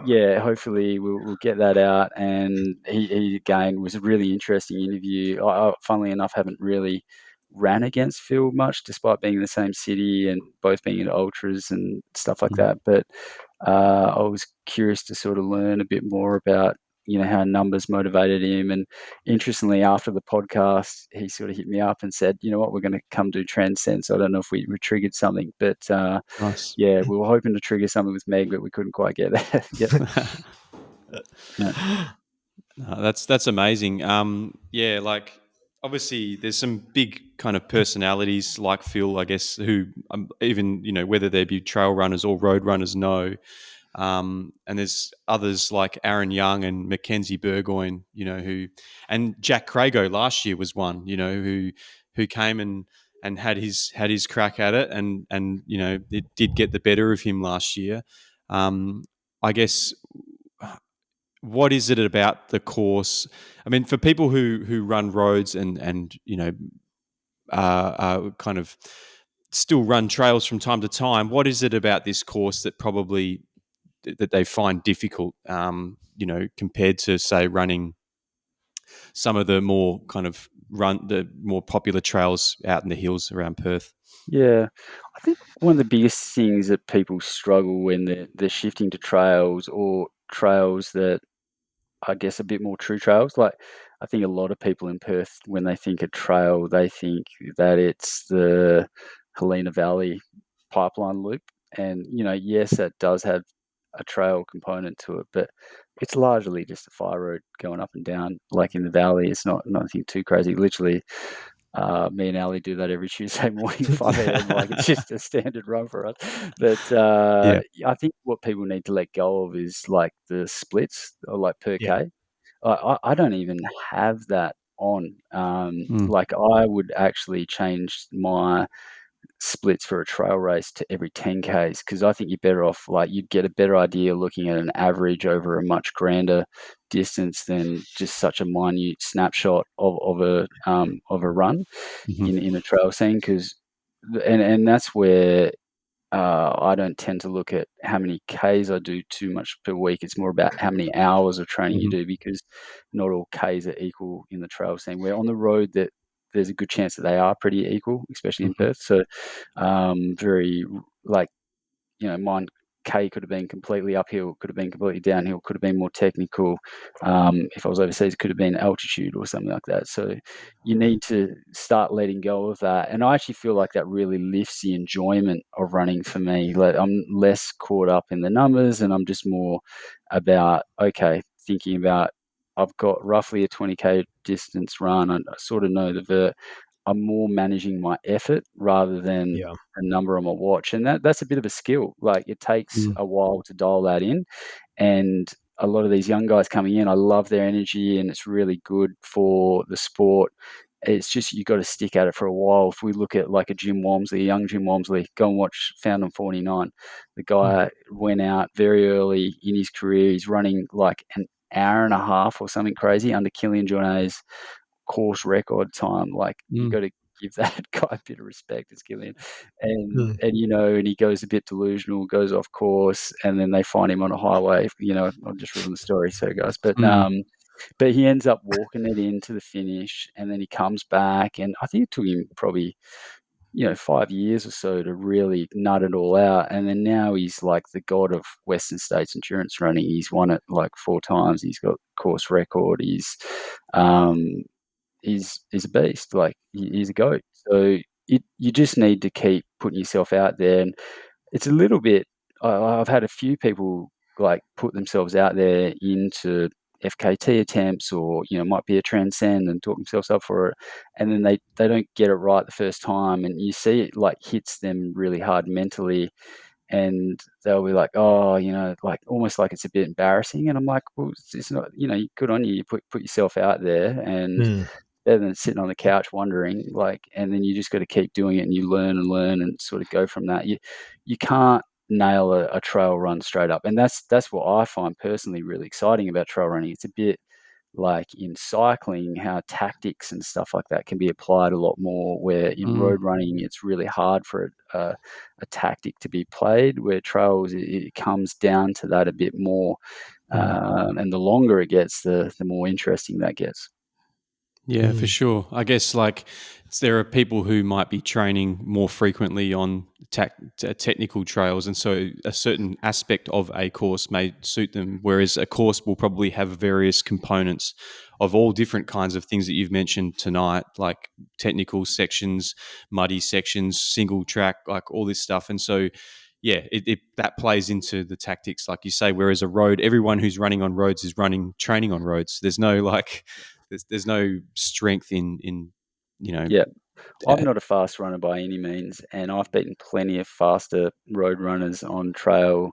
yeah, hopefully we'll get that out. And he again was a really interesting interview. I funnily enough, haven't really ran against Phil much, despite being in the same city and both being into ultras and stuff like that. But I was curious to sort of learn a bit more about, how numbers motivated him. And interestingly, after the podcast, he sort of hit me up and said, you know what, we're going to come do Transcend. So I don't know if we triggered something, but Nice. yeah, we were hoping to trigger something with Meg, but we couldn't quite get there. No, that's amazing. Yeah, like obviously there's some big kind of personalities like Phil, I guess, who even whether they be trail runners or road runners know. And there's others like Aaron Young and Mackenzie Burgoyne, and Jack Crago last year was one, who came and had his crack at it, and it did get the better of him last year. I guess, what is it about the course? I mean, for people who run roads and kind of still run trails from time to time, what is it about this course that probably that they find difficult, compared to, say, running some of the more the more popular trails out in the hills around Perth? Yeah, I think one of the biggest things that people struggle when they're shifting to trails, or trails that I guess a bit more true trails. Like, I think a lot of people in Perth, when they think a trail, they think that it's the Helena Valley pipeline loop. And, yes, that does have a trail component to it, but it's largely just a fire road going up and down. Like in the valley, it's not nothing too crazy. Literally, me and Ali do that every Tuesday morning, 5 a.m. Like, it's just a standard run for us. But Yeah. I think what people need to let go of is like the splits, or like per Yeah. K. I don't even have that on. Mm. Like, I would actually change my splits for a trail race to every 10Ks, because I think you're better off, like, you'd get a better idea looking at an average over a much grander distance than just such a minute snapshot of a run Mhm. in a trail scene. Because and that's where I don't tend to look at how many Ks I do too much per week. It's more about how many hours of training you Mhm. do, because not all Ks are equal in the trail scene. Where on the road, that there's a good chance that they are pretty equal, especially in Mhm. Perth. So very, like, mine K could have been completely uphill, could have been completely downhill, could have been more technical. If I was overseas, it could have been altitude or something like that. So you need to start letting go of that. And I actually feel like that really lifts the enjoyment of running for me. Like, I'm less caught up in the numbers, and I'm just more about, okay, thinking about, I've got roughly a 20K distance run. I sort of know the vert. I'm more managing my effort rather than Yeah. a number on my watch, and that's a bit of a skill. Like, it takes Mm. a while to dial that in, and a lot of these young guys coming in, I love their energy, and it's really good for the sport. It's just, you got to stick at it for a while. If we look at like a Jim Walmsley, a young Jim Walmsley, go and watch Found on 49. The guy went out very early in his career. He's running like an hour and a half or something crazy under Killian Jornet's course record time. Like, you Mm. got to give that guy a bit of respect, as Gillian. And Mm. and he goes a bit delusional, goes off course, and then they find him on a highway. I'll just ruin the story, so guys, Mm. but he ends up walking it into the finish, and then he comes back, and I think it took him probably 5 years or so to really nut it all out. And then now he's like the god of Western States endurance running. He's won it like 4 times. He's got course record. Um, he's a beast. Like he's a goat. So you just need to keep putting yourself out there. And it's a little bit. I've had a few people like put themselves out there into FKT attempts, or might be a Transcend, and talk themselves up for it, and then they don't get it right the first time, and you see it like hits them really hard mentally, and they'll be like, oh, like almost like it's a bit embarrassing, and I'm like, well, it's not, good on you. You put yourself out there, and Mm. better than sitting on the couch wondering, like, and then you just got to keep doing it, and you learn and learn and sort of go from that. You can't nail a trail run straight up, and that's what I find personally really exciting about trail running. It's a bit like in cycling, how tactics and stuff like that can be applied a lot more, where in road running it's really hard for a tactic to be played, where trails it comes down to that a bit more. And the longer it gets, the more interesting that gets. Yeah, for sure. I guess there are people who might be training more frequently on technical trails, and so a certain aspect of a course may suit them, whereas a course will probably have various components of all different kinds of things that you've mentioned tonight, like technical sections, muddy sections, single track, like all this stuff. And so, yeah, that plays into the tactics, like you say, whereas a road, everyone who's running on roads is training on roads. There's no there's no strength in Yeah. I'm uh, not a fast runner by any means, and I've beaten plenty of faster road runners on trail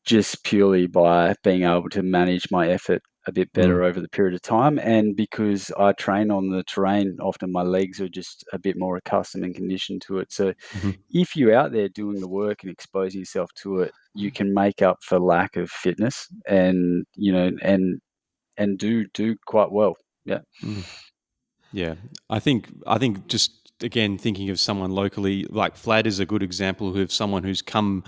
just purely by being able to manage my effort a bit better over the period of time. And because I train on the terrain, often my legs are just a bit more accustomed and conditioned to it. So mhm. if you're out there doing the work and exposing yourself to it, you can make up for lack of fitness, and do quite well. Yeah. Mm. Yeah, I think just again thinking of someone locally, like Flad is a good example of someone who's kind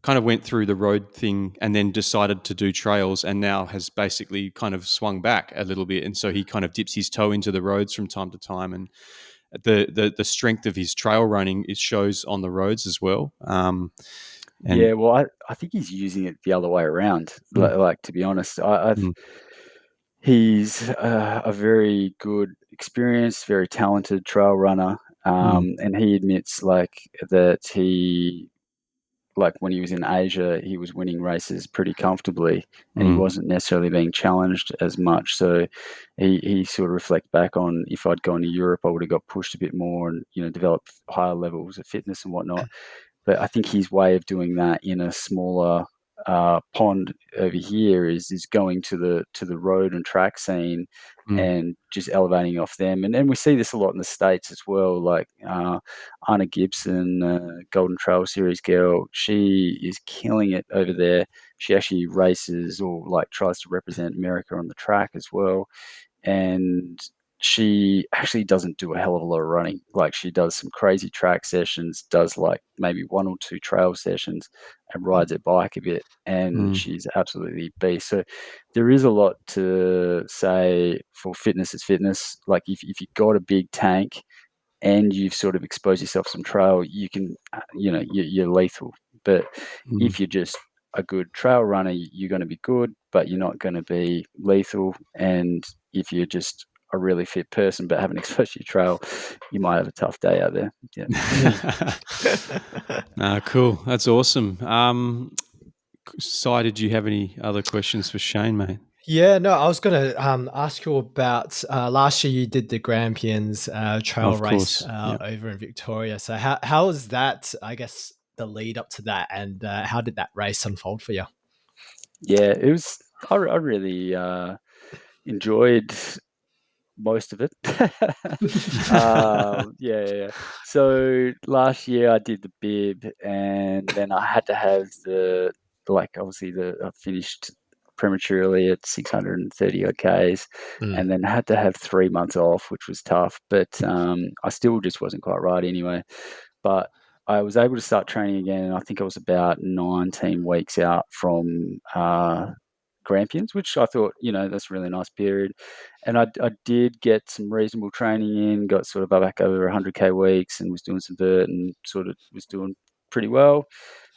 of went through the road thing and then decided to do trails, and now has basically kind of swung back a little bit, and so he kind of dips his toe into the roads from time to time, and the strength of his trail running it shows on the roads as well. And Yeah, well, I think he's using it the other way around. mm, Like, to be honest, mm, he's a very good, experienced, very talented trail runner, mm, and he admits like that like when he was in Asia, he was winning races pretty comfortably, and he mm, wasn't necessarily being challenged as much. So he sort of reflect back on, if I'd gone to Europe, I would have got pushed a bit more, and developed higher levels of fitness and whatnot. But I think his way of doing that in a smaller pond over here is going to the road and track scene, mm, and just elevating off them. And then we see this a lot in the States as well. Like Anna Gibson, Golden Trail Series girl, she is killing it over there. She actually races, or like tries to represent America on the track as well, and she actually doesn't do a hell of a lot of running. Like, she does some crazy track sessions, does like maybe 1 or 2 trail sessions, and rides her bike a bit. And mm, she's absolutely beast. So there is a lot to say for fitness is fitness. Like, if you've got a big tank and you've sort of exposed yourself to some trail, you can, you're lethal. But mm. if you're just a good trail runner, you're going to be good, but you're not going to be lethal. And if you're just a really fit person but haven't exposed your trail, you might have a tough day out there. Yeah. Cool. That's awesome. Si, did you have any other questions for Shane, mate? Yeah, no, I was going to ask you about last year you did the Grampians trail Of race course. Yeah. over in Victoria. So how was that, I guess, the lead up to that, and how did that race unfold for you? Yeah, it was. I really enjoyed most of it. Yeah. So last year I did the bib, and then I had to have obviously I finished prematurely at 630 Ks, Mm. and then had to have 3 months off, which was tough. But I still just wasn't quite right anyway. But I was able to start training again, and I think I was about 19 weeks out from Grampians, which I thought, that's a really nice period. And I did get some reasonable training in, got sort of back over 100K weeks and was doing some vert and sort of was doing pretty well.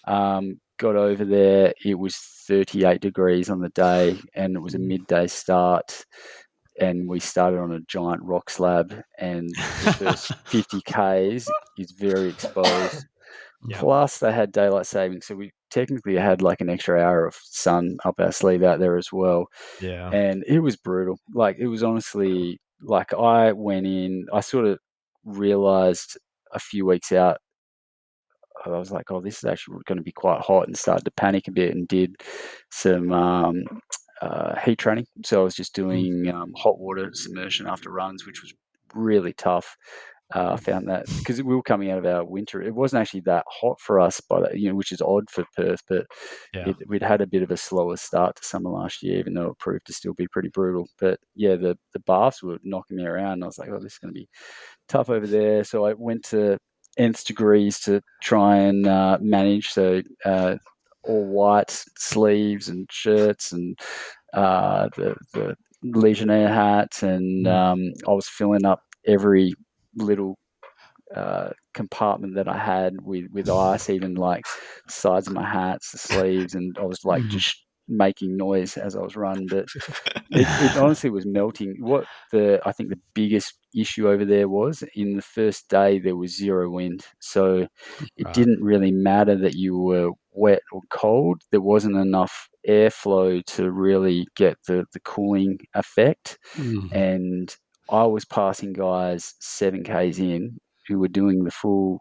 Got over there, it was 38 degrees on the day and it was a midday start. And we started on a giant rock slab, and the first 50 Ks is very exposed. Yeah. Plus, they had daylight saving, so we technically had like an extra hour of sun up our sleeve out there as well. Yeah. And it was brutal. Like, it was honestly, like, I went in, I sort of realized a few weeks out, I was like, oh, this is actually going to be quite hot, and started to panic a bit and did some heat training. So I was just doing hot water submersion after runs, which was really tough. I found that because we were coming out of our winter, it wasn't actually that hot for us, but which is odd for Perth. But Yeah. we'd had a bit of a slower start to summer last year, even though it proved to still be pretty brutal. But yeah, the baths were knocking me around. And I was like, oh, this is going to be tough over there. So I went to nth degrees to try and manage. So all white sleeves and shirts and the Legionnaire hat, and I was filling up every little compartment that I had with ice, even like sides of my hats, the sleeves, and I was like just making noise as I was running. But it honestly was melting. What I think the biggest issue over there was, in the first day there was zero wind, so it didn't really matter that you were wet or cold. There wasn't enough airflow to really get the cooling effect. And I was passing guys 7Ks in who were doing the full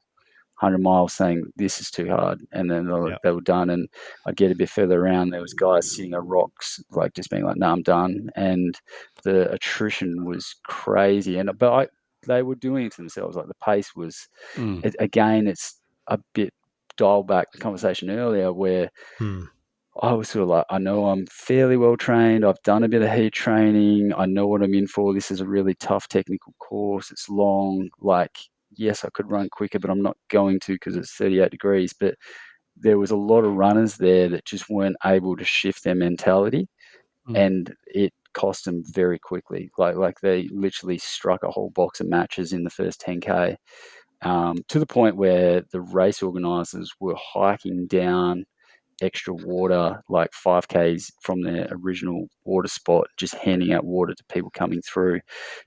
100 miles saying this is too hard, and then they were done. And I'd get a bit further around, there was guys sitting on rocks like just being like, no, I'm done. And the attrition was crazy, but they were doing it to themselves. Like, the pace was again, it's a bit dial back the conversation earlier where I was sort of like, I know I'm fairly well trained. I've done a bit of heat training. I know what I'm in for. This is a really tough technical course. It's long. Like, yes, I could run quicker, but I'm not going to because it's 38 degrees. But there was a lot of runners there that just weren't able to shift their mentality, and it cost them very quickly. Like they literally struck a whole box of matches in the first 10K, to the point where the race organisers were hiking down extra water, like 5Ks from their original water spot, just handing out water to people coming through,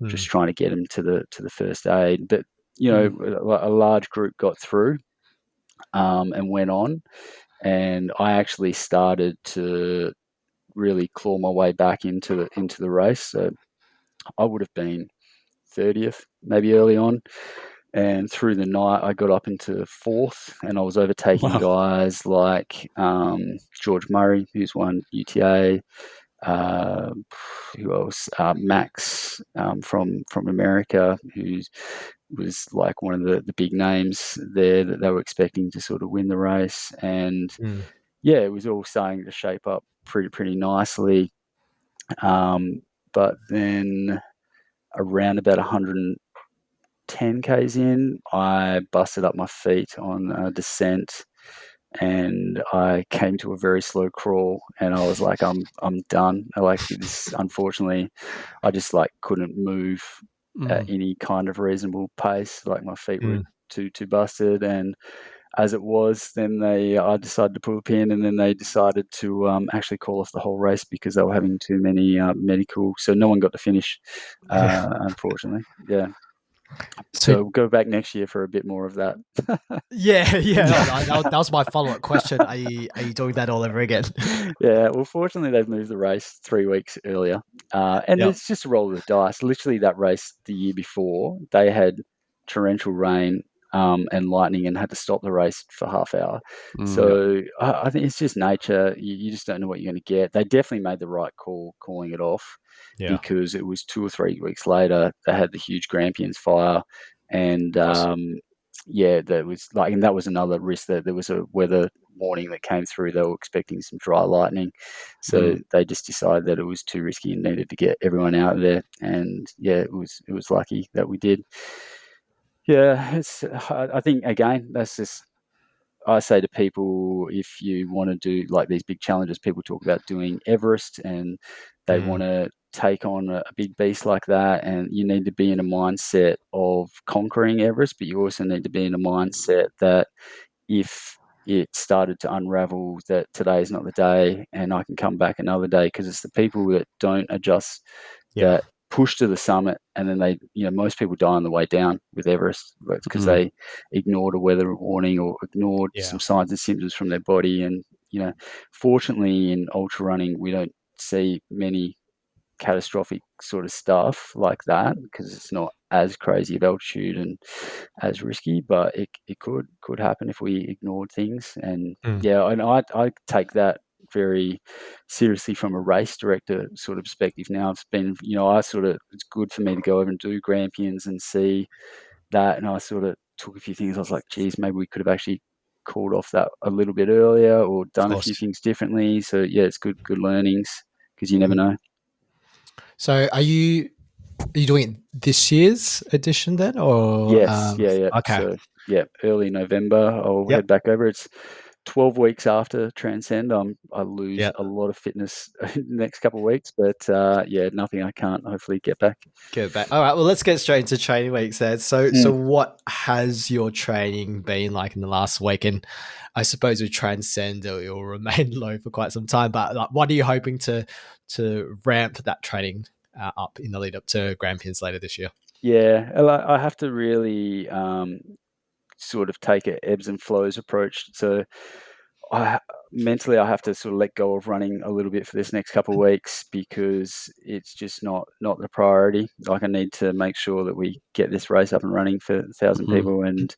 just trying to get them to the first aid. But a large group got through and went on, and I actually started to really claw my way back into the race. So I would have been 30th maybe early on. And through the night, I got up into fourth, and I was overtaking guys like George Murray, who's won UTA. Who else? Max from America, who was like one of the big names there that they were expecting to sort of win the race. And yeah, it was all starting to shape up pretty nicely. But then around about 110 Ks in, I busted up my feet on a descent, and I came to a very slow crawl, and I was like, I'm done. Like, this, unfortunately, I just like couldn't move at any kind of reasonable pace. Like, my feet were too busted, and as it was, then I decided to pull a pin, and then they decided to actually call off the whole race because they were having too many medical, so no one got to finish, unfortunately. Yeah. So we'll go back next year for a bit more of that. Yeah. That was my follow-up question. Are you doing that all over again? Yeah, well, fortunately, they've moved the race 3 weeks earlier. And it's just a roll of the dice. Literally, that race the year before, they had torrential rain and lightning and had to stop the race for half hour. So I think it's just nature. You just don't know what you're going to get. They definitely made the right call calling it off, because it was 2 or 3 weeks later, they had the huge Grampians fire. And that was like, and that was another risk, that there was a weather warning that came through. They were expecting some dry lightning, so they just decided that it was too risky and needed to get everyone out of there. And it was lucky that we did. I think again, that's just I say to people, if you want to do like these big challenges, people talk about doing Everest, and they want to take on a big beast like that, and you need to be in a mindset of conquering Everest, but you also need to be in a mindset that if it started to unravel, that today is not the day and I can come back another day, because it's the people that don't adjust Yeah. that push to the summit, and then they, most people die on the way down with Everest. It's because they ignored a weather warning or ignored Yeah. some signs and symptoms from their body. And fortunately in ultra running we don't see many catastrophic sort of stuff like that, because it's not as crazy of altitude and as risky, but it could happen if we ignored things. And and I take that very seriously from a race director sort of perspective. Now I've been, it's good for me to go over and do Grampians and see that, and I sort of took a few things. I was like, geez, maybe we could have actually called off that a little bit earlier or Of done a few course. things differently. So yeah, it's good learnings, because you never know. So are you doing this year's edition then, or Yes, yeah. okay? So yeah, early November I'll Yep. head back over. It's 12 weeks after Transcend. I lose Yeah. a lot of fitness in the next couple of weeks, but yeah, nothing I can't hopefully get back. Get back. All right. Well, let's get straight into training weeks then. So Mm. what has your training been like in the last week? And I suppose with Transcend, it will remain low for quite some time. But like, what are you hoping to ramp that training up in the lead up to Grampians later this year? Yeah, I have to really sort of take a ebbs and flows approach. So I mentally I have to sort of let go of running a little bit for this next couple of weeks, because it's just not the priority. Like, I need to make sure that we get this race up and running for 1,000 people, and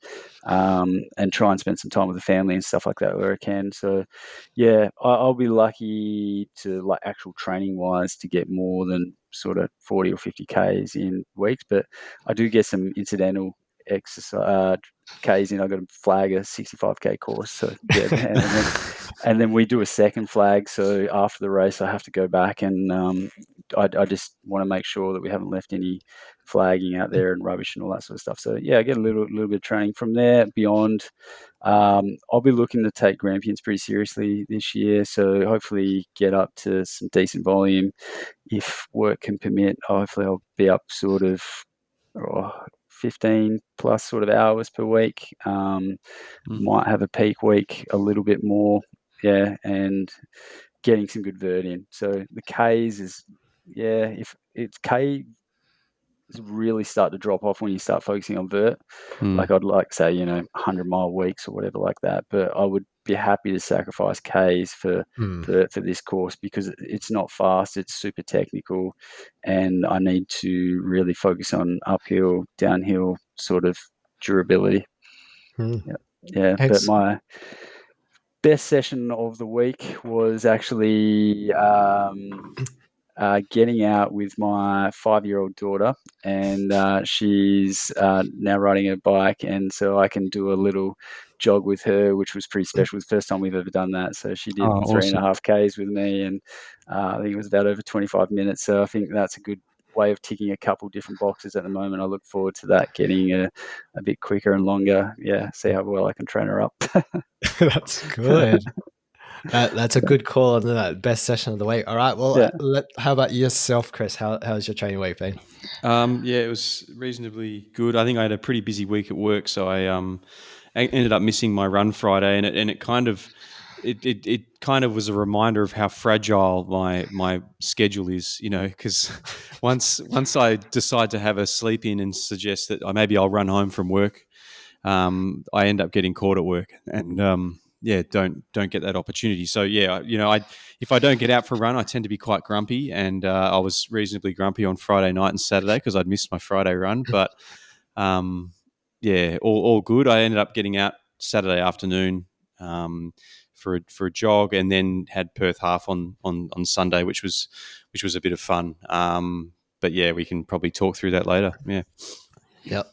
try and spend some time with the family and stuff like that where I can. So yeah, I'll be lucky to, like, actual training wise, to get more than sort of 40 or 50 Ks in weeks, but I do get some incidental exercise Ks in. I got to flag a 65K course. So yeah, and then we do a second flag. So after the race, I have to go back, and I just want to make sure that we haven't left any flagging out there and rubbish and all that sort of stuff. So yeah, I get a little bit of training from there. Beyond, I'll be looking to take Grampians pretty seriously this year. So hopefully get up to some decent volume if work can permit. Hopefully I'll be up sort of 15 plus sort of hours per week. Might have a peak week a little bit more, and getting some good vert in. So the Ks is, if it's K really start to drop off when you start focusing on vert. Like, I'd like, say, 100-mile weeks or whatever like that, but I would be happy to sacrifice Ks for this course, because it's not fast, it's super technical, and I need to really focus on uphill, downhill sort of durability. But my best session of the week was actually getting out with my 5-year-old daughter, and she's now riding a bike, and so I can do a little jog with her, which was pretty special. It was the first time we've ever done that. So she did Oh, awesome. 3.5 Ks with me, and I think it was about over 25 minutes. So I think that's a good way of ticking a couple different boxes at the moment. I look forward to that getting a bit quicker and longer. Yeah, see how well I can train her up. That's good. That's a good call on the best session of the week. All right. Well, how about yourself, Chris? How's your training week been? Yeah, it was reasonably good. I think I had a pretty busy week at work, so I ended up missing my run Friday, and it kind of was a reminder of how fragile my schedule is. Because once I decide to have a sleep in and suggest that maybe I'll run home from work, I end up getting caught at work, and don't get that opportunity. So if I don't get out for a run, I tend to be quite grumpy, and I was reasonably grumpy on Friday night and Saturday because I'd missed my Friday run. But all good. I ended up getting out Saturday afternoon for a jog, and then had Perth Half on Sunday, which was a bit of fun. But yeah, we can probably talk through that later. Yeah. Yep.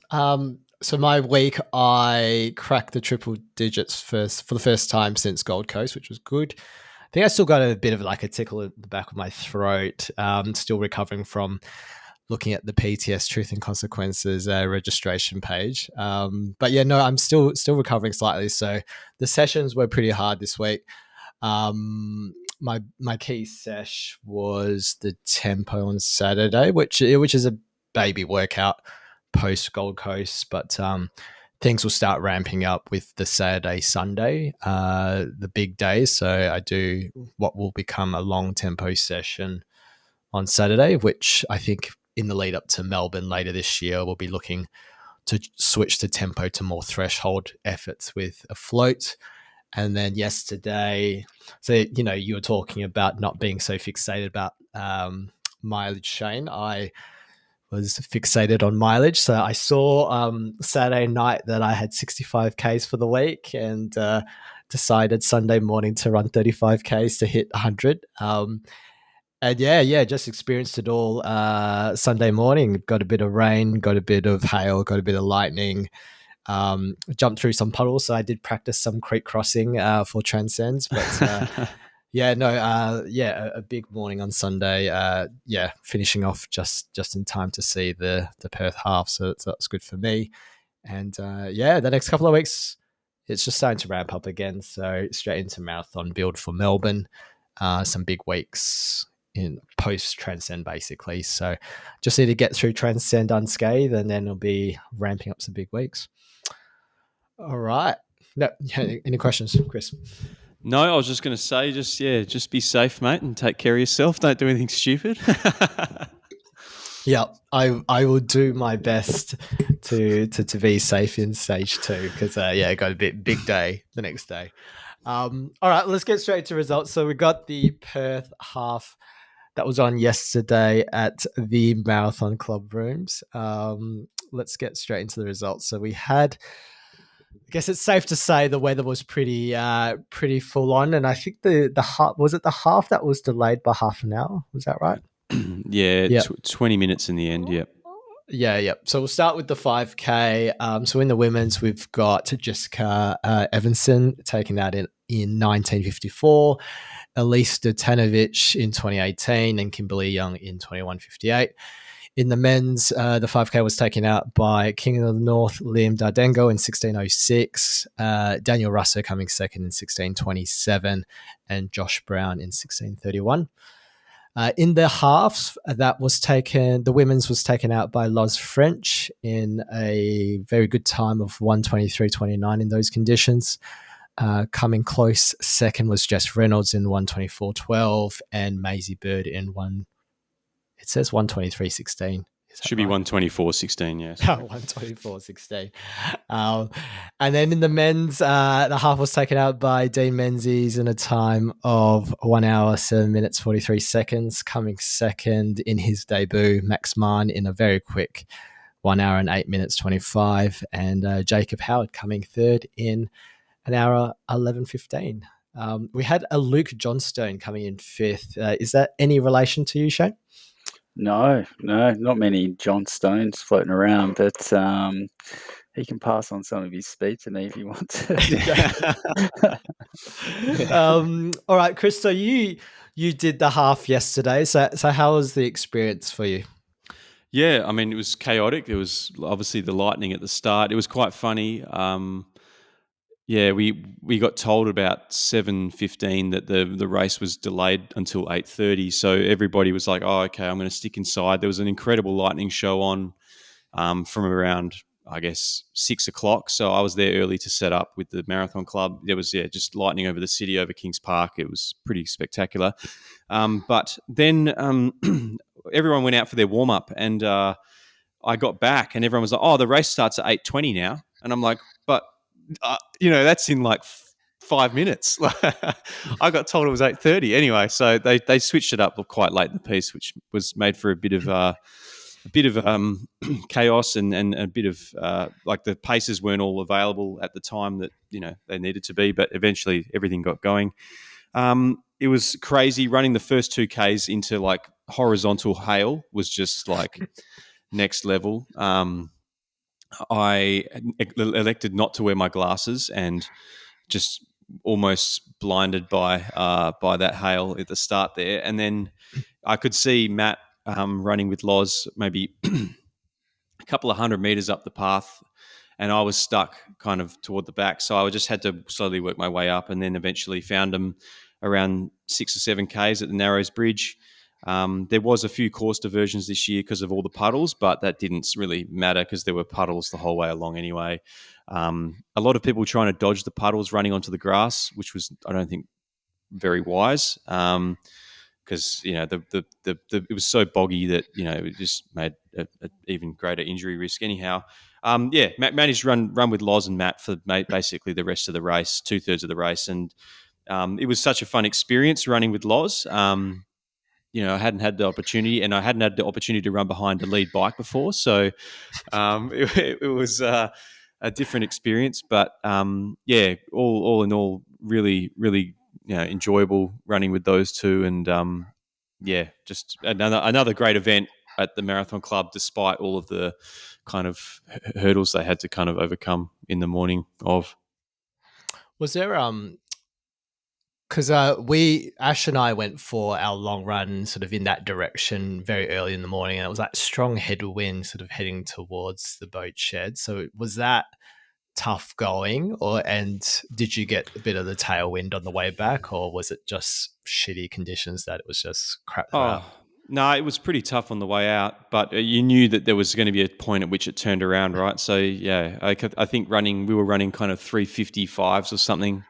So my week, I cracked the triple digits for the first time since Gold Coast, which was good. I think I still got a bit of like a tickle at the back of my throat. Still recovering from looking at the PTS Truth and Consequences registration page. But yeah, no, I'm still recovering slightly. So the sessions were pretty hard this week. My key sesh was the tempo on Saturday, which is a baby workout post Gold Coast, but things will start ramping up with the Saturday, Sunday, the big days. So I do what will become a long tempo session on Saturday, which I think in the lead up to Melbourne later this year, we'll be looking to switch the tempo to more threshold efforts with a float. And then yesterday, so, you were talking about not being so fixated about mileage, Shane. I was fixated on mileage. So I saw Saturday night that I had 65 Ks for the week, and decided Sunday morning to run 35 Ks to hit 100. And yeah, just experienced it all Sunday morning. Got a bit of rain, got a bit of hail, got a bit of lightning. Jumped through some puddles, so I did practice some creek crossing for Transcends. But a big morning on Sunday. Finishing off just in time to see the Perth half, so that's good for me. And the next couple of weeks, it's just starting to ramp up again. So straight into marathon build for Melbourne. Some big weeks in post Transcend, basically. So just need to get through Transcend unscathed, and then it'll be ramping up some big weeks. All right. No, any questions, Chris? No, I was just going to say, just be safe, mate, and take care of yourself. Don't do anything stupid. Yeah, I will do my best to be safe in stage 2, because got a big day the next day. All right, let's get straight to results. So we got the Perth half that was on yesterday at the Marathon Club rooms. Let's get straight into the results. So we had, I guess it's safe to say the weather was pretty full on, and I think the half, was it the half that was delayed by half an hour? Was that right? Yeah. 20 minutes in the end. Yep. Yeah. So we'll start with the 5K. So in the women's, we've got Jessica Evanson taking that in 1954, Elise Detanovich in 2018, and Kimberly Young in 21:58. In the men's, the 5K was taken out by King of the North, Liam Dardengo in 16:06, Daniel Russo coming second in 16:27, and Josh Brown in 16:31. In the halves, the women's was taken out by Loz French in a very good time of 1:23:29 in those conditions. Coming close second was Jess Reynolds in 1:24:12, and Maisie Bird in 1:23:16. Should be 1:24:16, yes. 1:24:16. And then in the men's, the half was taken out by Dean Menzies in a time of 1 hour, 7 minutes, 43 seconds. Coming second in his debut, Max Mann in a very quick 1 hour and 8 minutes, 25. And Jacob Howard coming third in an hour, 11:15. We had a Luke Johnstone coming in fifth. Is that any relation to you, Shane? No, not many Johnstones floating around, but he can pass on some of his speed to me if he wants to. All right, Chris. So you did the half yesterday. So how was the experience for you? Yeah, I mean, it was chaotic. There was obviously the lightning at the start. It was quite funny. We got told about 7:15 that the race was delayed until 8:30. So everybody was like, "Oh, okay, I'm going to stick inside." There was an incredible lightning show on from around, I guess, 6 o'clock. So I was there early to set up with the Marathon Club. There was just lightning over the city, over Kings Park. It was pretty spectacular. But then everyone went out for their warm up, and I got back, and everyone was like, "Oh, the race starts at 8:20 now," and I'm like, "But." That's in like 5 minutes. I got told it was 8:30 anyway, so they switched it up quite late in the piece, which was made for a bit of chaos and a bit of like the paces weren't all available at the time that they needed to be, but eventually everything got going. It was crazy running the first 2Ks into like horizontal hail was just like next level. I elected not to wear my glasses and just almost blinded by that hail at the start there. And then I could see Matt running with Loz, maybe a couple of 100 meters up the path, and I was stuck kind of toward the back. So I just had to slowly work my way up, and then eventually found them around 6 or 7 Ks at the Narrows Bridge. There was a few course diversions this year because of all the puddles, but that didn't really matter because there were puddles the whole way along anyway. A lot of people trying to dodge the puddles running onto the grass, which was, I don't think, very wise. Because it was so boggy that it just made an even greater injury risk. Anyhow, managed to run with Loz and Matt for basically the rest of the race, 2/3 of the race, and it was such a fun experience running with Loz. I hadn't had the opportunity, and I hadn't had the opportunity to run behind a lead bike before, so it was a different experience. But all in all, really, really enjoyable running with those two, and just another great event at the Marathon Club, despite all of the kind of hurdles they had to kind of overcome in the morning of. Was there because Ash and I went for our long run sort of in that direction very early in the morning, and it was like strong headwind sort of heading towards the boat shed. So was that tough going, and did you get a bit of the tailwind on the way back, or was it just shitty conditions that it was just crap throughout? No, it was pretty tough on the way out, but you knew that there was going to be a point at which it turned around, right? So yeah, I think we were running kind of 3:55s or something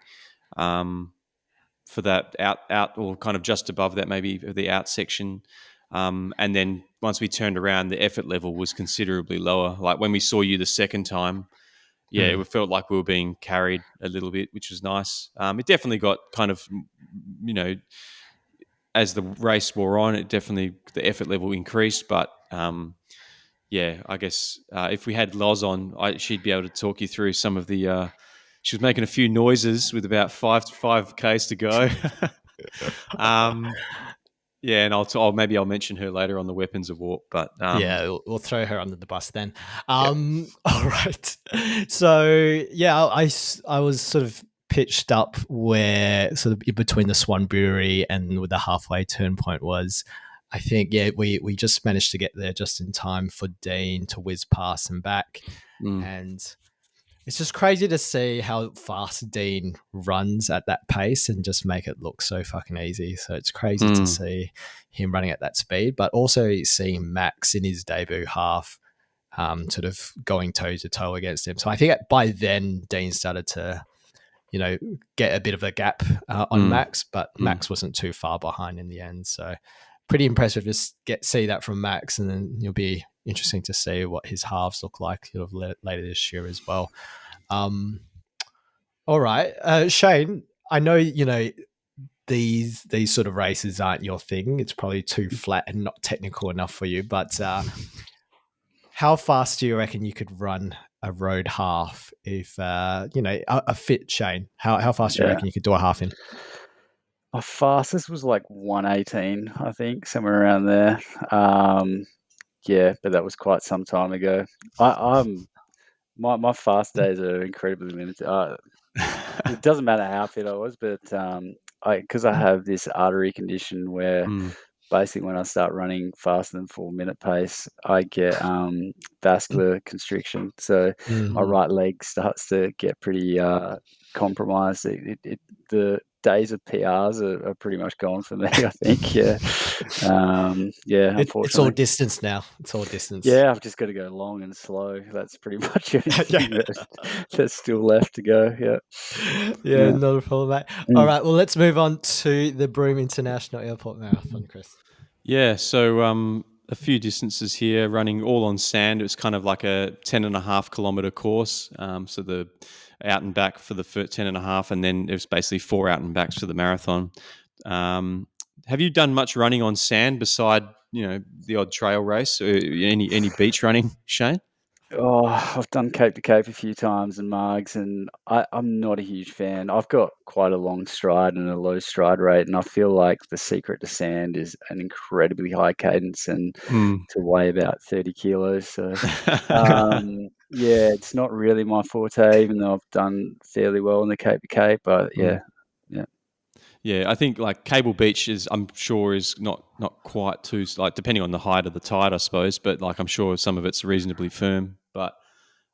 for that out or kind of just above that, maybe the out section. And then once we turned around, the effort level was considerably lower. Like when we saw you the second time, it felt like we were being carried a little bit, which was nice. It definitely got kind of, as the race wore on, the effort level increased. But I guess if we had Loz on, she'd be able to talk you through some of the. She was making a few noises with about 5 Ks to go. And I'll mention her later on the weapons of war. But we'll throw her under the bus then. All right. So I was sort of pitched up where sort of in between the Swan Brewery and where the halfway turn point was. I think we just managed to get there just in time for Dean to whiz past and back, and it's just crazy to see how fast Dean runs at that pace and just make it look so fucking easy. So it's crazy to see him running at that speed, but also seeing Max in his debut half sort of going toe to toe against him. So I think by then Dean started to, get a bit of a gap on Max, but Max wasn't too far behind in the end. So pretty impressive to see that from Max, and then it'll be interesting to see what his halves look like later this year as well. All right, Shane, I know these sort of races aren't your thing. It's probably too flat and not technical enough for you. But how fast do you reckon you could run a road half if a fit Shane? How fast do you reckon you could do a half in? My fastest was like 1:18, I think, somewhere around there. But that was quite some time ago. My fast days are incredibly limited. It doesn't matter how fit I was, but because I have this artery condition where basically when I start running faster than 4-minute pace, I get vascular constriction. So my right leg starts to get pretty compromised. The days of PRs are pretty much gone for me, I think. Unfortunately. It's all distance now. It's all distance. Yeah, I've just got to go long and slow. That's pretty much everything that's still left to go. Yeah, not a problem, mate. All right, well, let's move on to the Broome International Airport Marathon, Chris. Yeah, so a few distances here, running all on sand. It was kind of like a 10.5 kilometre course. So the out and back for the 10.5, and then it was basically 4 out and backs for the marathon. Have you done much running on sand beside the odd trail race or any beach running, Shane? Oh, I've done Cape to Cape a few times and Margs, and I'm not a huge fan. I've got quite a long stride and a low stride rate, and I feel like the secret to sand is an incredibly high cadence and to weigh about 30 kilos. So, it's not really my forte, even though I've done fairly well in the Cape to Cape. But yeah. Yeah, I think like Cable Beach I'm sure is not quite too, like, depending on the height of the tide, I suppose, but like I'm sure some of it's reasonably firm. But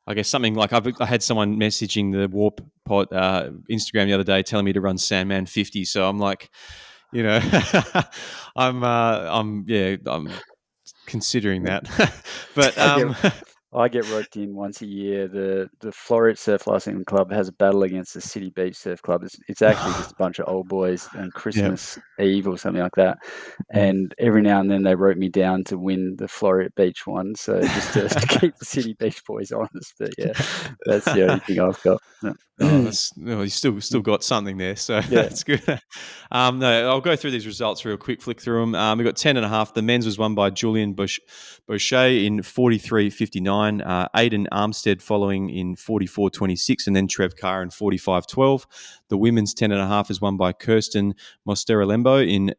I guess something like I had someone messaging the Warp Pod Instagram the other day telling me to run Sandman 50. So I'm like, I'm considering that. But I get roped in once a year. The Floreat Surf Licensing Club has a battle against the City Beach Surf Club. It's actually just a bunch of old boys on Christmas Eve or something like that. And every now and then they rope me down to win the Floreat Beach one. So just to keep the City Beach boys honest. But yeah, that's the only thing I've got. You still got something there, so Yeah. that's good. No, I'll go through these results real quick, flick through them. We've got 10.5. The men's was won by Julian Boucher in 43.59. Aidan Armstead following in 44.26, and then Trev Carr in 45.12. The women's 10.5 is won by Kirsten Mosteralembo in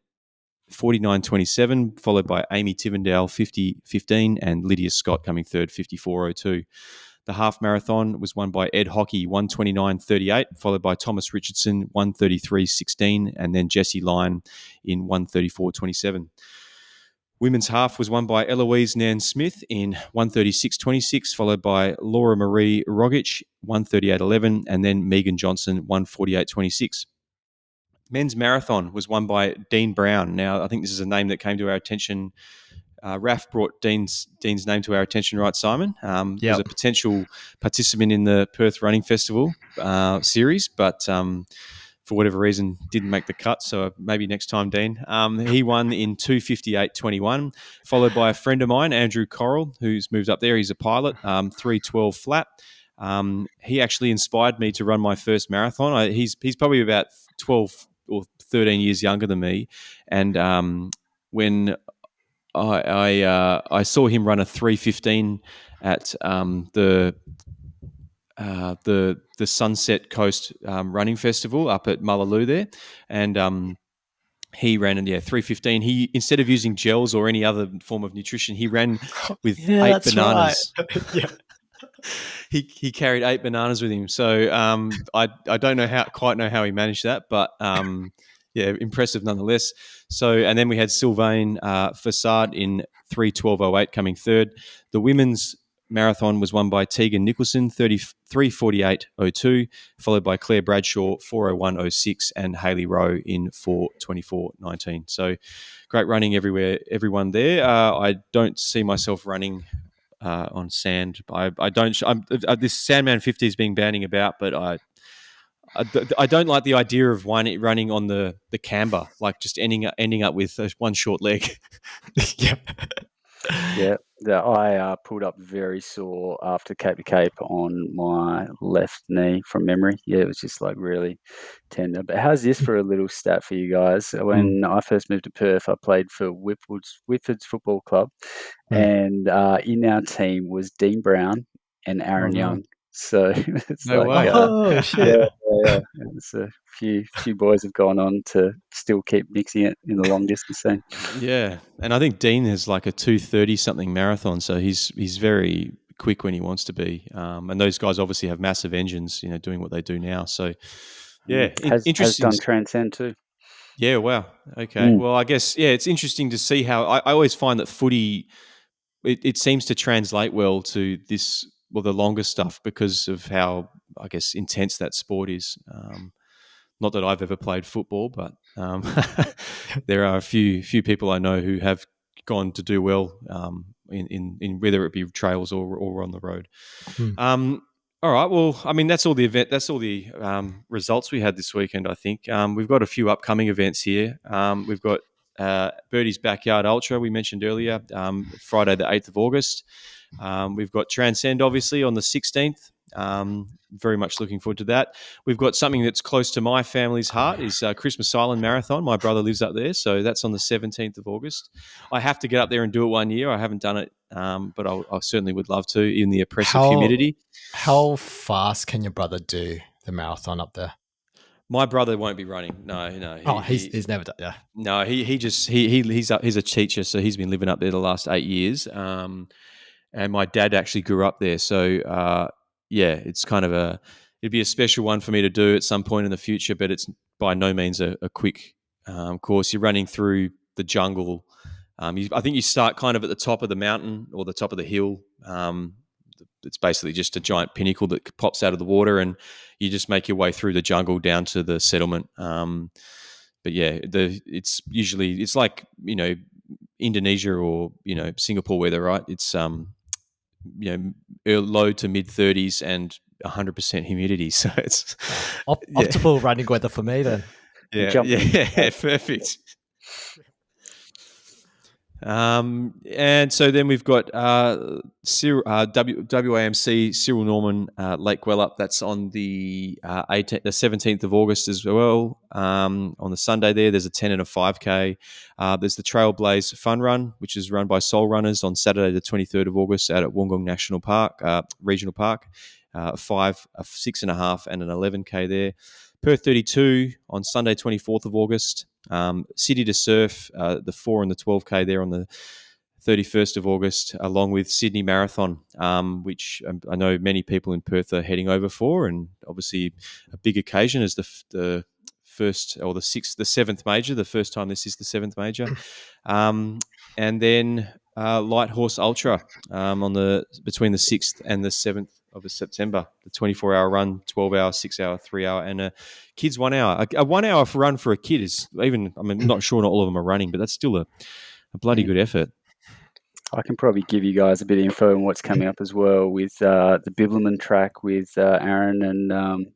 49.27, followed by Amy Tivendale 50.15, and Lydia Scott coming third 54.02. The half marathon was won by Ed Hockey 129.38, followed by Thomas Richardson 133.16, and then Jesse Lyon in 134.27. Women's half was won by Eloise Nan Smith in 136.26, followed by Laura Marie Rogic 138.11, and then Megan Johnson 148.26. Men's marathon was won by Dean Brown. Now, I think this is a name that came to our attention. Raf brought Dean's name to our attention, right, Simon? Was a potential participant in the Perth Running Festival series, but for whatever reason didn't make the cut. So maybe next time, Dean. He won in 2:58.21, followed by a friend of mine, Andrew Correll, who's moved up there. He's a pilot, 3:12 flat. He actually inspired me to run my first marathon. He's probably about 12 or 13 years younger than me, and when I saw him run a 3:15 at the Sunset Coast Running Festival up at Mullaloo there, and he ran 3:15. He, instead of using gels or any other form of nutrition, he ran with 8 bananas. Right. He carried 8 bananas with him. So I don't quite know how he managed that, but impressive nonetheless. So, and then we had Sylvain Fassard in 3:12.08 coming third. The women's marathon was won by Tegan Nicholson, 3:48.02, followed by Claire Bradshaw, 4:01.06, and Hayley Rowe in 4:24.19. So great running everyone there. I don't see myself running on sand. I don't. This Sandman 50 is being banning about, but I don't like the idea of running on the camber, like just ending up with one short leg. Yeah, I pulled up very sore after Cape to Cape on my left knee from memory. Yeah, it was just like really tender. But how's this for a little stat for you guys? When I first moved to Perth, I played for Whitford's Football Club, and in our team was Dean Brown and Aaron Young. So it's no way. Oh shit! Yeah. It's a few boys have gone on to still keep mixing it in the long distance scene. Yeah, and I think Dean has like a 2:30 something marathon, so he's very quick when he wants to be. And those guys obviously have massive engines, doing what they do now. So yeah, interesting. Has done Transcend too. Yeah, wow. Okay. Well, I guess it's interesting to see how I always find that footy it seems to translate well to the longer stuff because of how, I guess, intense that sport is. Not that I've ever played football, but there are a few people I know who have gone to do well in whether it be trails or on the road. All right. Well, I mean, that's all the results we had this weekend, I think. We've got a few upcoming events here. We've got Birdie's Backyard Ultra, we mentioned earlier, Friday the 8th of August. We've got Transcend, obviously, on the 16th. Very much looking forward to that. We've got something that's close to my family's heart is Christmas Island Marathon. My brother lives up there, so that's on the 17th of August. I have to get up there and do it one year. I haven't done it, but I certainly would love to in the oppressive humidity. How fast can your brother do the marathon up there? My brother won't be running. No. He's never done. Yeah. No, he's a teacher, so he's been living up there the last 8 years. And my dad actually grew up there, so it's kind of it'd be a special one for me to do at some point in the future, but it's by no means a quick course. You're running through the jungle. I think you start kind of at the top of the mountain or the top of the hill. It's basically just a giant pinnacle that pops out of the water, and you just make your way through the jungle down to the settlement. But yeah, it's like Indonesia or Singapore weather, right? It's low to mid 30s and 100% humidity. So it's optimal running weather for me then. Yeah, perfect. And so then we've got WAMC Cyril Norman Lake Gwelup. That's on the 17th of August as well. On the Sunday there's a 10 and a 5K. There's the Trailblaze Fun Run, which is run by Soul Runners on Saturday the 23rd of August out at Wollongong National Park, Regional Park. 5, a 6.5 and an 11K there. Perth 32 on Sunday 24th of August. City to Surf, the 4 and the 12K there on the 31st of August, along with Sydney Marathon, which I know many people in Perth are heading over for, and obviously a big occasion as the first or the seventh major, the first time this is the seventh major. And then Light Horse Ultra between the 6th and the 7th of September, the 24-hour run, 12-hour, 6-hour, 3-hour, and a kids 1 hour. A 1 hour run for a kid is I'm not sure not all of them are running, but that's still a bloody good effort. I can probably give you guys a bit of info on what's coming up as well with the Bibbleman track with Aaron and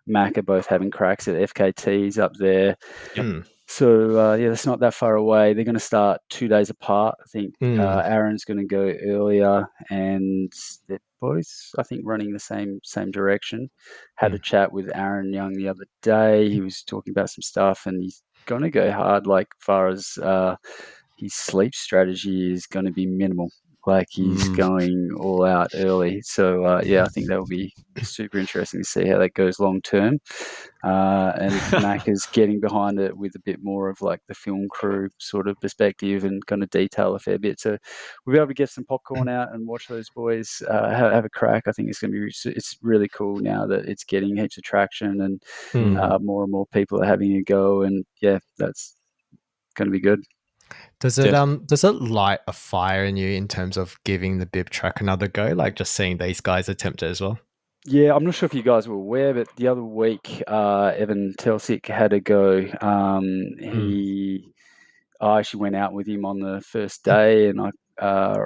Mac are both having cracks at FKTs up there. Yep. So, that's not that far away. They're going to start 2 days apart. I think Aaron's going to go earlier, and they're both, I think, running the same direction. Had a chat with Aaron Young the other day. He was talking about some stuff, and he's going to go hard, like, far as his sleep strategy is going to be minimal. Like, he's going all out early. So, I think that will be super interesting to see how that goes long term. And Mac is getting behind it with a bit more of like the film crew sort of perspective and going to detail a fair bit. So we'll be able to get some popcorn out and watch those boys have a crack. I think it's going to be it's really cool now that it's getting heaps of traction and more and more people are having a go. And yeah, that's going to be good. Does it light a fire in you in terms of giving the bib track another go, like just seeing these guys attempt it as well? Yeah, I'm not sure if you guys were aware, but the other week, Evan Telsic had a go. I actually went out with him on the first day, and I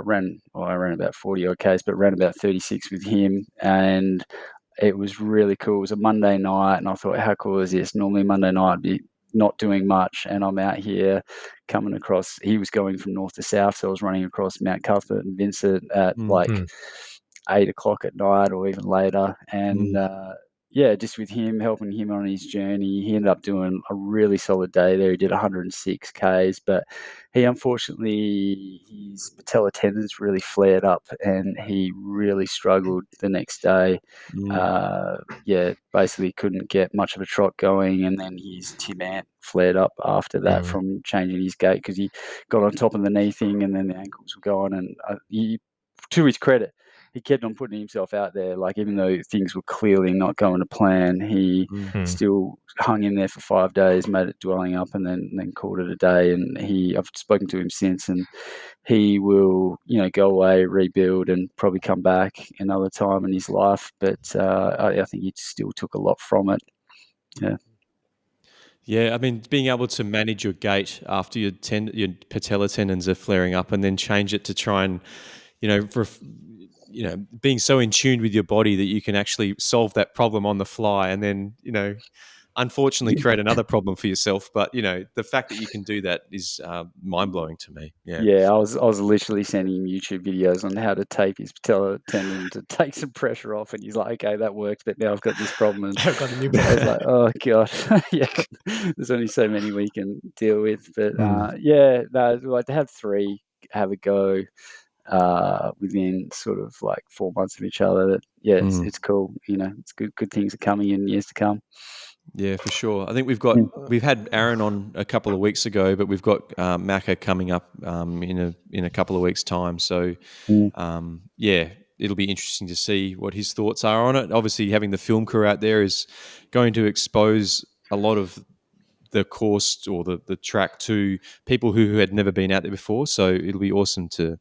ran about 40 odd Ks, but ran about 36 with him, and it was really cool. It was a Monday night, and I thought, how cool is this? Normally Monday night I'd be not doing much, and I'm out here coming across. He was going from north to south, so I was running across Mount Cuthbert and Vincent at 8 o'clock at night or even later, and just with him, helping him on his journey. He ended up doing a really solid day there. He did 106 Ks, but he unfortunately, his patella tendons really flared up and he really struggled the next day. Basically couldn't get much of a trot going, and then his Tim Ant flared up after that from changing his gait because he got on top of the knee thing and then the ankles were going, and to his credit, he kept on putting himself out there. Like, even though things were clearly not going to plan, he still hung in there for 5 days, made it dwelling up, and then called it a day. And I've spoken to him since, and he will, go away, rebuild, and probably come back another time in his life. But I think he still took a lot from it. Yeah. Yeah, I mean, being able to manage your gait after your patella tendons are flaring up, and then change it to try and, being so in tune with your body that you can actually solve that problem on the fly, and then, unfortunately create another problem for yourself. But, the fact that you can do that is mind-blowing to me. Yeah, I was literally sending him YouTube videos on how to tape his patella tendon to take some pressure off, and he's like, okay, that works, but now I've got this problem. And I've got a new I was like, oh god, there's only so many we can deal with. But like to have 3 have a go within sort of like 4 months of each other. It's cool. It's good things are coming in years to come. Yeah, for sure. I think we've had Aaron on a couple of weeks ago, but we've got Macca coming up in a couple of weeks' time. So it'll be interesting to see what his thoughts are on it. Obviously, having the film crew out there is going to expose a lot of the course or the track to people who had never been out there before. So it'll be awesome to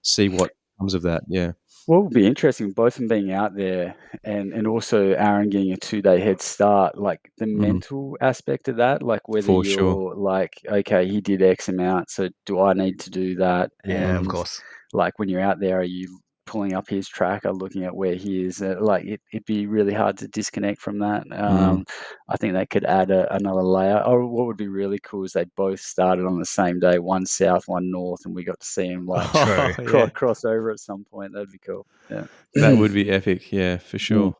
see what comes of that. Yeah. What would be interesting, both of them being out there and also Aaron getting a 2-day head start, like the mental aspect of that, like whether For sure. you're like, okay, he did X amount, so do I need to do that? Yeah, of And course. like when you're out there, are you pulling up his tracker, looking at where he is? Like it'd be really hard to disconnect from that. I think that could add another layer. Or what would be really cool is they both started on the same day, one south, one north, and we got to see him like True. Yeah. cross over at some point. That'd be cool. Yeah, That would be epic. Yeah, for sure.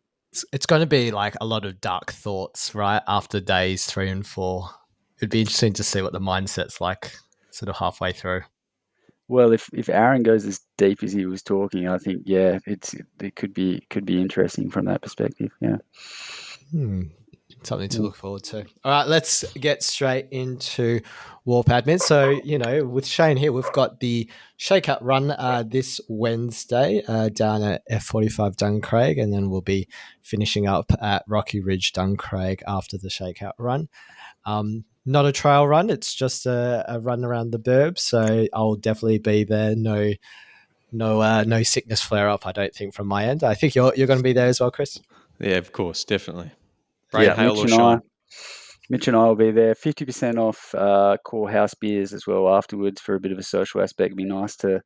It's going to be like a lot of dark thoughts, right? After days 3 and 4. It'd be interesting to see what the mindset's like sort of halfway through. Well, if Aaron goes as deep as he was talking, I think it could be interesting from that perspective. Yeah. Something to look forward to. All right, let's get straight into Warp Admin. So, with Shane here, we've got the shakeout run this Wednesday down at F45 Duncraig, and then we'll be finishing up at Rocky Ridge Duncraig after the shakeout run. Not a trail run; it's just a run around the burb. So I'll definitely be there. No sickness flare up. I don't think from my end. I think you're going to be there as well, Chris. Yeah, of course, definitely. Rain, Yeah, hail, or shine. Mitch and I will be there. 50% off core house beers as well afterwards for a bit of a social aspect. It'd be nice to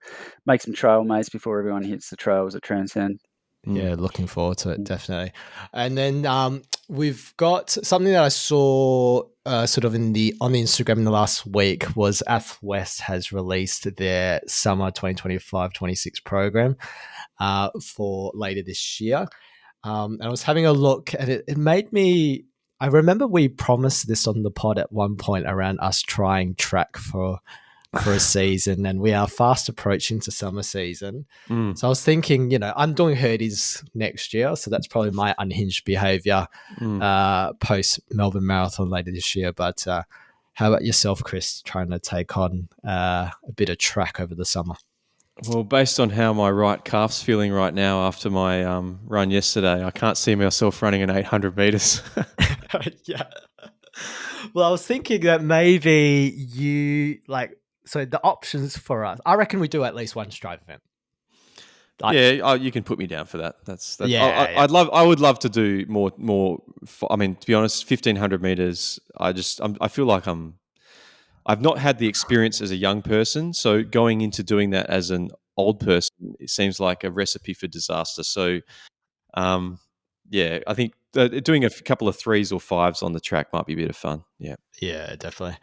make some trail mates before everyone hits the trails at Transcend. Yeah, looking forward to it, definitely. And then we've got something that I saw sort of on the Instagram in the last week was Ath West has released their summer 2025-26 program for later this year. And I was having a look and it made me, I remember we promised this on the pod at one point around us trying track for a season, and we are fast approaching to summer season. So I was thinking, I'm doing Hurdies next year, so that's probably my unhinged behavior post Melbourne Marathon later this year. But how about yourself, Chris, trying to take on a bit of track over the summer? Well, based on how my right calf's feeling right now after my run yesterday, I can't see myself running an 800 metres. Yeah. Well, I was thinking that maybe so the options for us, I reckon we do at least one Strive event. You can put me down for that. That's Yeah, I would love to do more. I mean, to be honest, 1500 meters. I feel like I've not had the experience as a young person, so going into doing that as an old person, it seems like a recipe for disaster. So, I think doing a couple of 3s or 5s on the track might be a bit of fun. Yeah, definitely.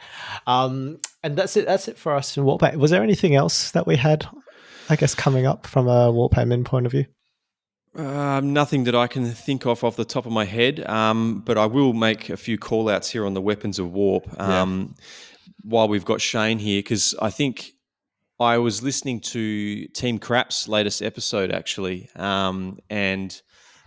And that's it. That's it for us in Warp. Was there anything else that we had, I guess, coming up from a Warp admin point of view? Nothing that I can think of off the top of my head, but I will make a few call outs here on the weapons of warp while we've got Shane here, because I think I was listening to Team Crap's latest episode actually, and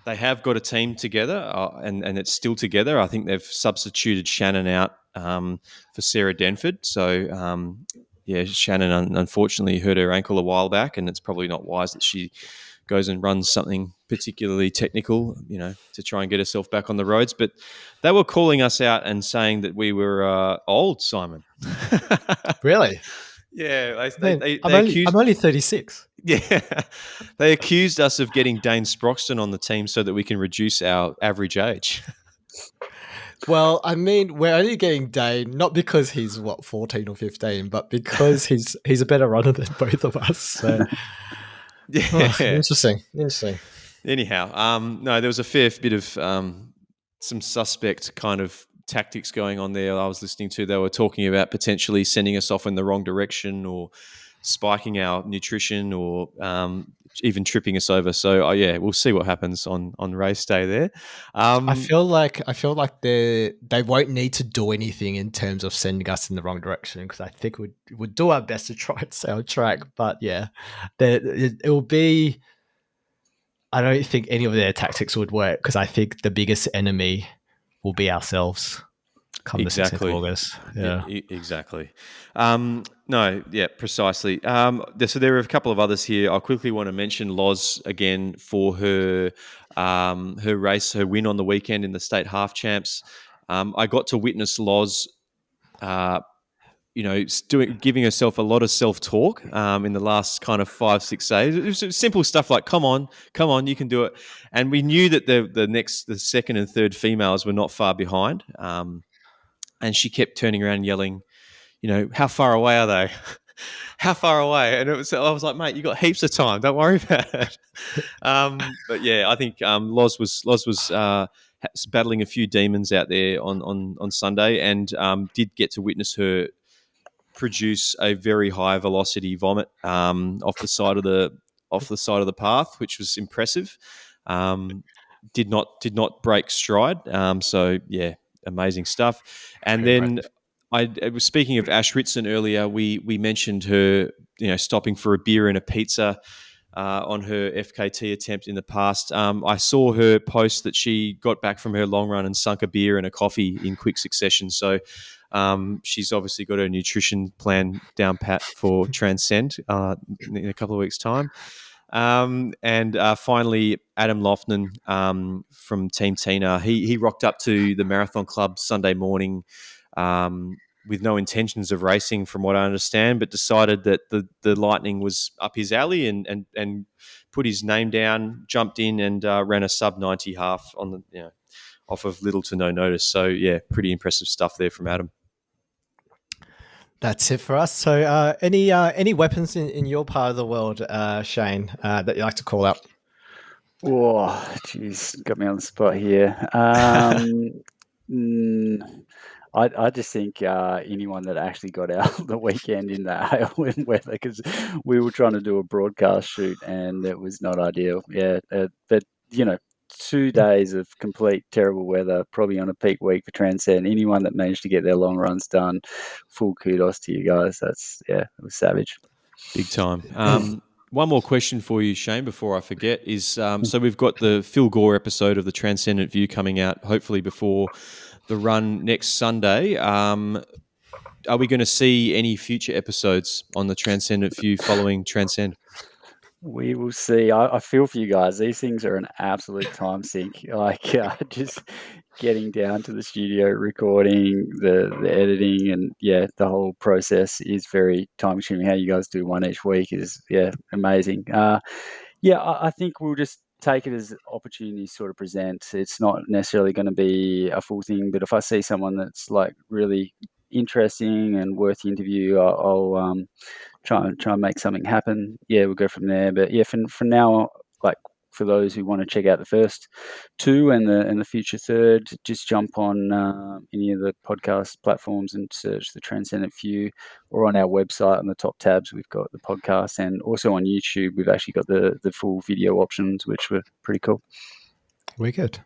they have got a team together and it's still together. I think they've substituted Shannon out for Sarah Denford. So, Shannon unfortunately hurt her ankle a while back, and it's probably not wise that she goes and runs something particularly technical, to try and get herself back on the roads. But they were calling us out and saying that we were old, Simon. Really? Yeah. I'm only 36. Yeah. They accused us of getting Dane Sproxton on the team so that we can reduce our average age. Well, I mean, we're only getting Dane, not because he's 14 or 15, but because he's a better runner than both of us. So interesting. Anyhow, no, there was a fair bit of some suspect kind of tactics going on there I was listening to. They were talking about potentially sending us off in the wrong direction or spiking our nutrition or even tripping us over. So, we'll see what happens on race day there. I feel like they won't need to do anything in terms of sending us in the wrong direction, because I think we'd do our best to try and stay on track. But it will be. I don't think any of their tactics would work, because I think the biggest enemy will be ourselves. come the 16th of August. Yeah. Exactly. No, yeah, precisely. So there are a couple of others here. I quickly want to mention Loz again for her race, her win on the weekend in the state half champs. I got to witness Loz, giving herself a lot of self-talk in the last kind of 5-6 days. It was simple stuff like, come on, you can do it. And we knew that the second and third females were not far behind. And she kept turning around and yelling, how far away are they? How far away? And I was like, mate, you got heaps of time. Don't worry about it. But yeah, I think Loz was battling a few demons out there on Sunday, and did get to witness her produce a very high velocity vomit off the side of the path, which was impressive. Did not break stride. So yeah, amazing stuff. And then I was speaking of Ash Ritson earlier. We mentioned her, stopping for a beer and a pizza on her FKT attempt in the past. I saw her post that she got back from her long run and sunk a beer and a coffee in quick succession. So she's obviously got her nutrition plan down pat for Transcend in a couple of weeks' time. And finally, Adam Loughnan from Team Tina. He rocked up to the Marathon Club Sunday morning with no intentions of racing, from what I understand, but decided that the Lightning was up his alley and put his name down, jumped in, and ran a sub 90 half on the off of little to no notice. So yeah, pretty impressive stuff there from Adam. That's it for us. So any weapons in your part of the world, Shane, that you like to call out? Oh, geez, got me on the spot here. I just think anyone that actually got out the weekend in that hail and weather, because we were trying to do a broadcast shoot and it was not ideal. Yeah, but 2 days of complete terrible weather, probably on a peak week for Transcend. Anyone that managed to get their long runs done, full kudos to you guys. It was savage. Big time. One more question for you, Shane, before I forget, is so we've got the Phil Gore episode of the Transcendent View coming out, hopefully before the run next Sunday. Are we going to see any future episodes on the Transcendent View following Transcend? We will see. I feel for you guys. These things are an absolute time sink. Like just getting down to the studio, recording, the editing, and the whole process is very time consuming. How you guys do one each week is amazing. I think we'll just take it as opportunities sort of present. It's not necessarily going to be a full thing, but if I see someone that's like really interesting and worth the interview, I'll try and make something happen. Yeah, we'll go from there. But for now, like for those who want to check out the first two and the future third, just jump on any of the podcast platforms and search the Transcendent View, or on our website on the top tabs we've got the podcast, and also on YouTube we've actually got the full video options, which were pretty cool. Wicked.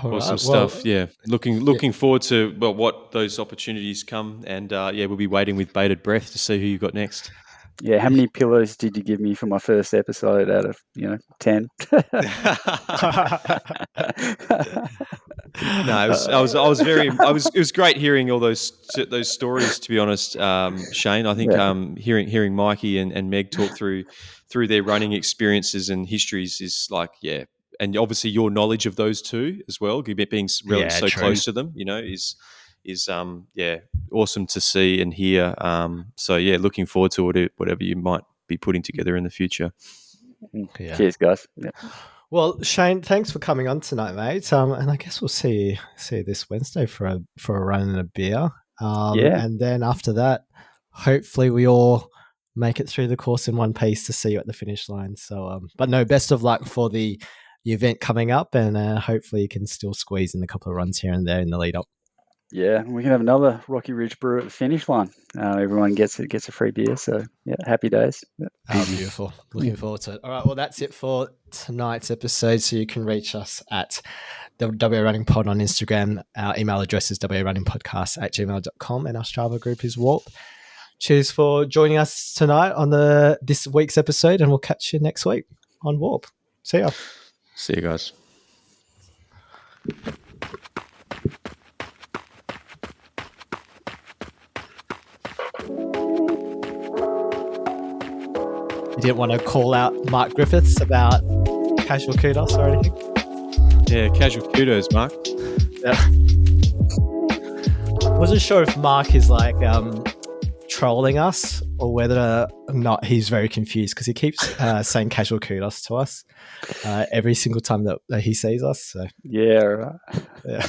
Awesome stuff. Looking forward to what those opportunities come, and we'll be waiting with bated breath to see who you got next. Yeah, how many pillows did you give me for my first episode out of 10? No, it was great hearing all those stories, to be honest, Shane. I think hearing Mikey and Meg talk through their running experiences and histories is like, and obviously your knowledge of those two as well, being really so true. close to them, is awesome to see and hear. Looking forward to whatever you might be putting together in the future. Yeah. Cheers, guys. Yeah. Well, Shane, thanks for coming on tonight, mate. And I guess we'll see you this Wednesday for a run and a beer. And then after that, hopefully we all make it through the course in one piece to see you at the finish line. So, but no, best of luck for the event coming up, and hopefully you can still squeeze in a couple of runs here and there in the lead up. Yeah, we can have another Rocky Ridge brew at the finish line. Everyone gets a free beer. So happy days. Beautiful. Looking forward to it. All right, well, that's it for tonight's episode. So you can reach us at the WA Running Pod on Instagram. Our email address is warunningpodcast@gmail.com, and our Strava group is Warp. Cheers for joining us tonight on this week's episode, and we'll catch you next week on Warp. See ya. See you guys. You didn't want to call out Mark Griffiths about casual kudos or anything? Yeah, casual kudos, Mark. Yeah. Wasn't sure if Mark is like trolling us or whether or not he's very confused because he keeps saying casual kudos to us every single time that he sees us. So Yeah, right. yeah.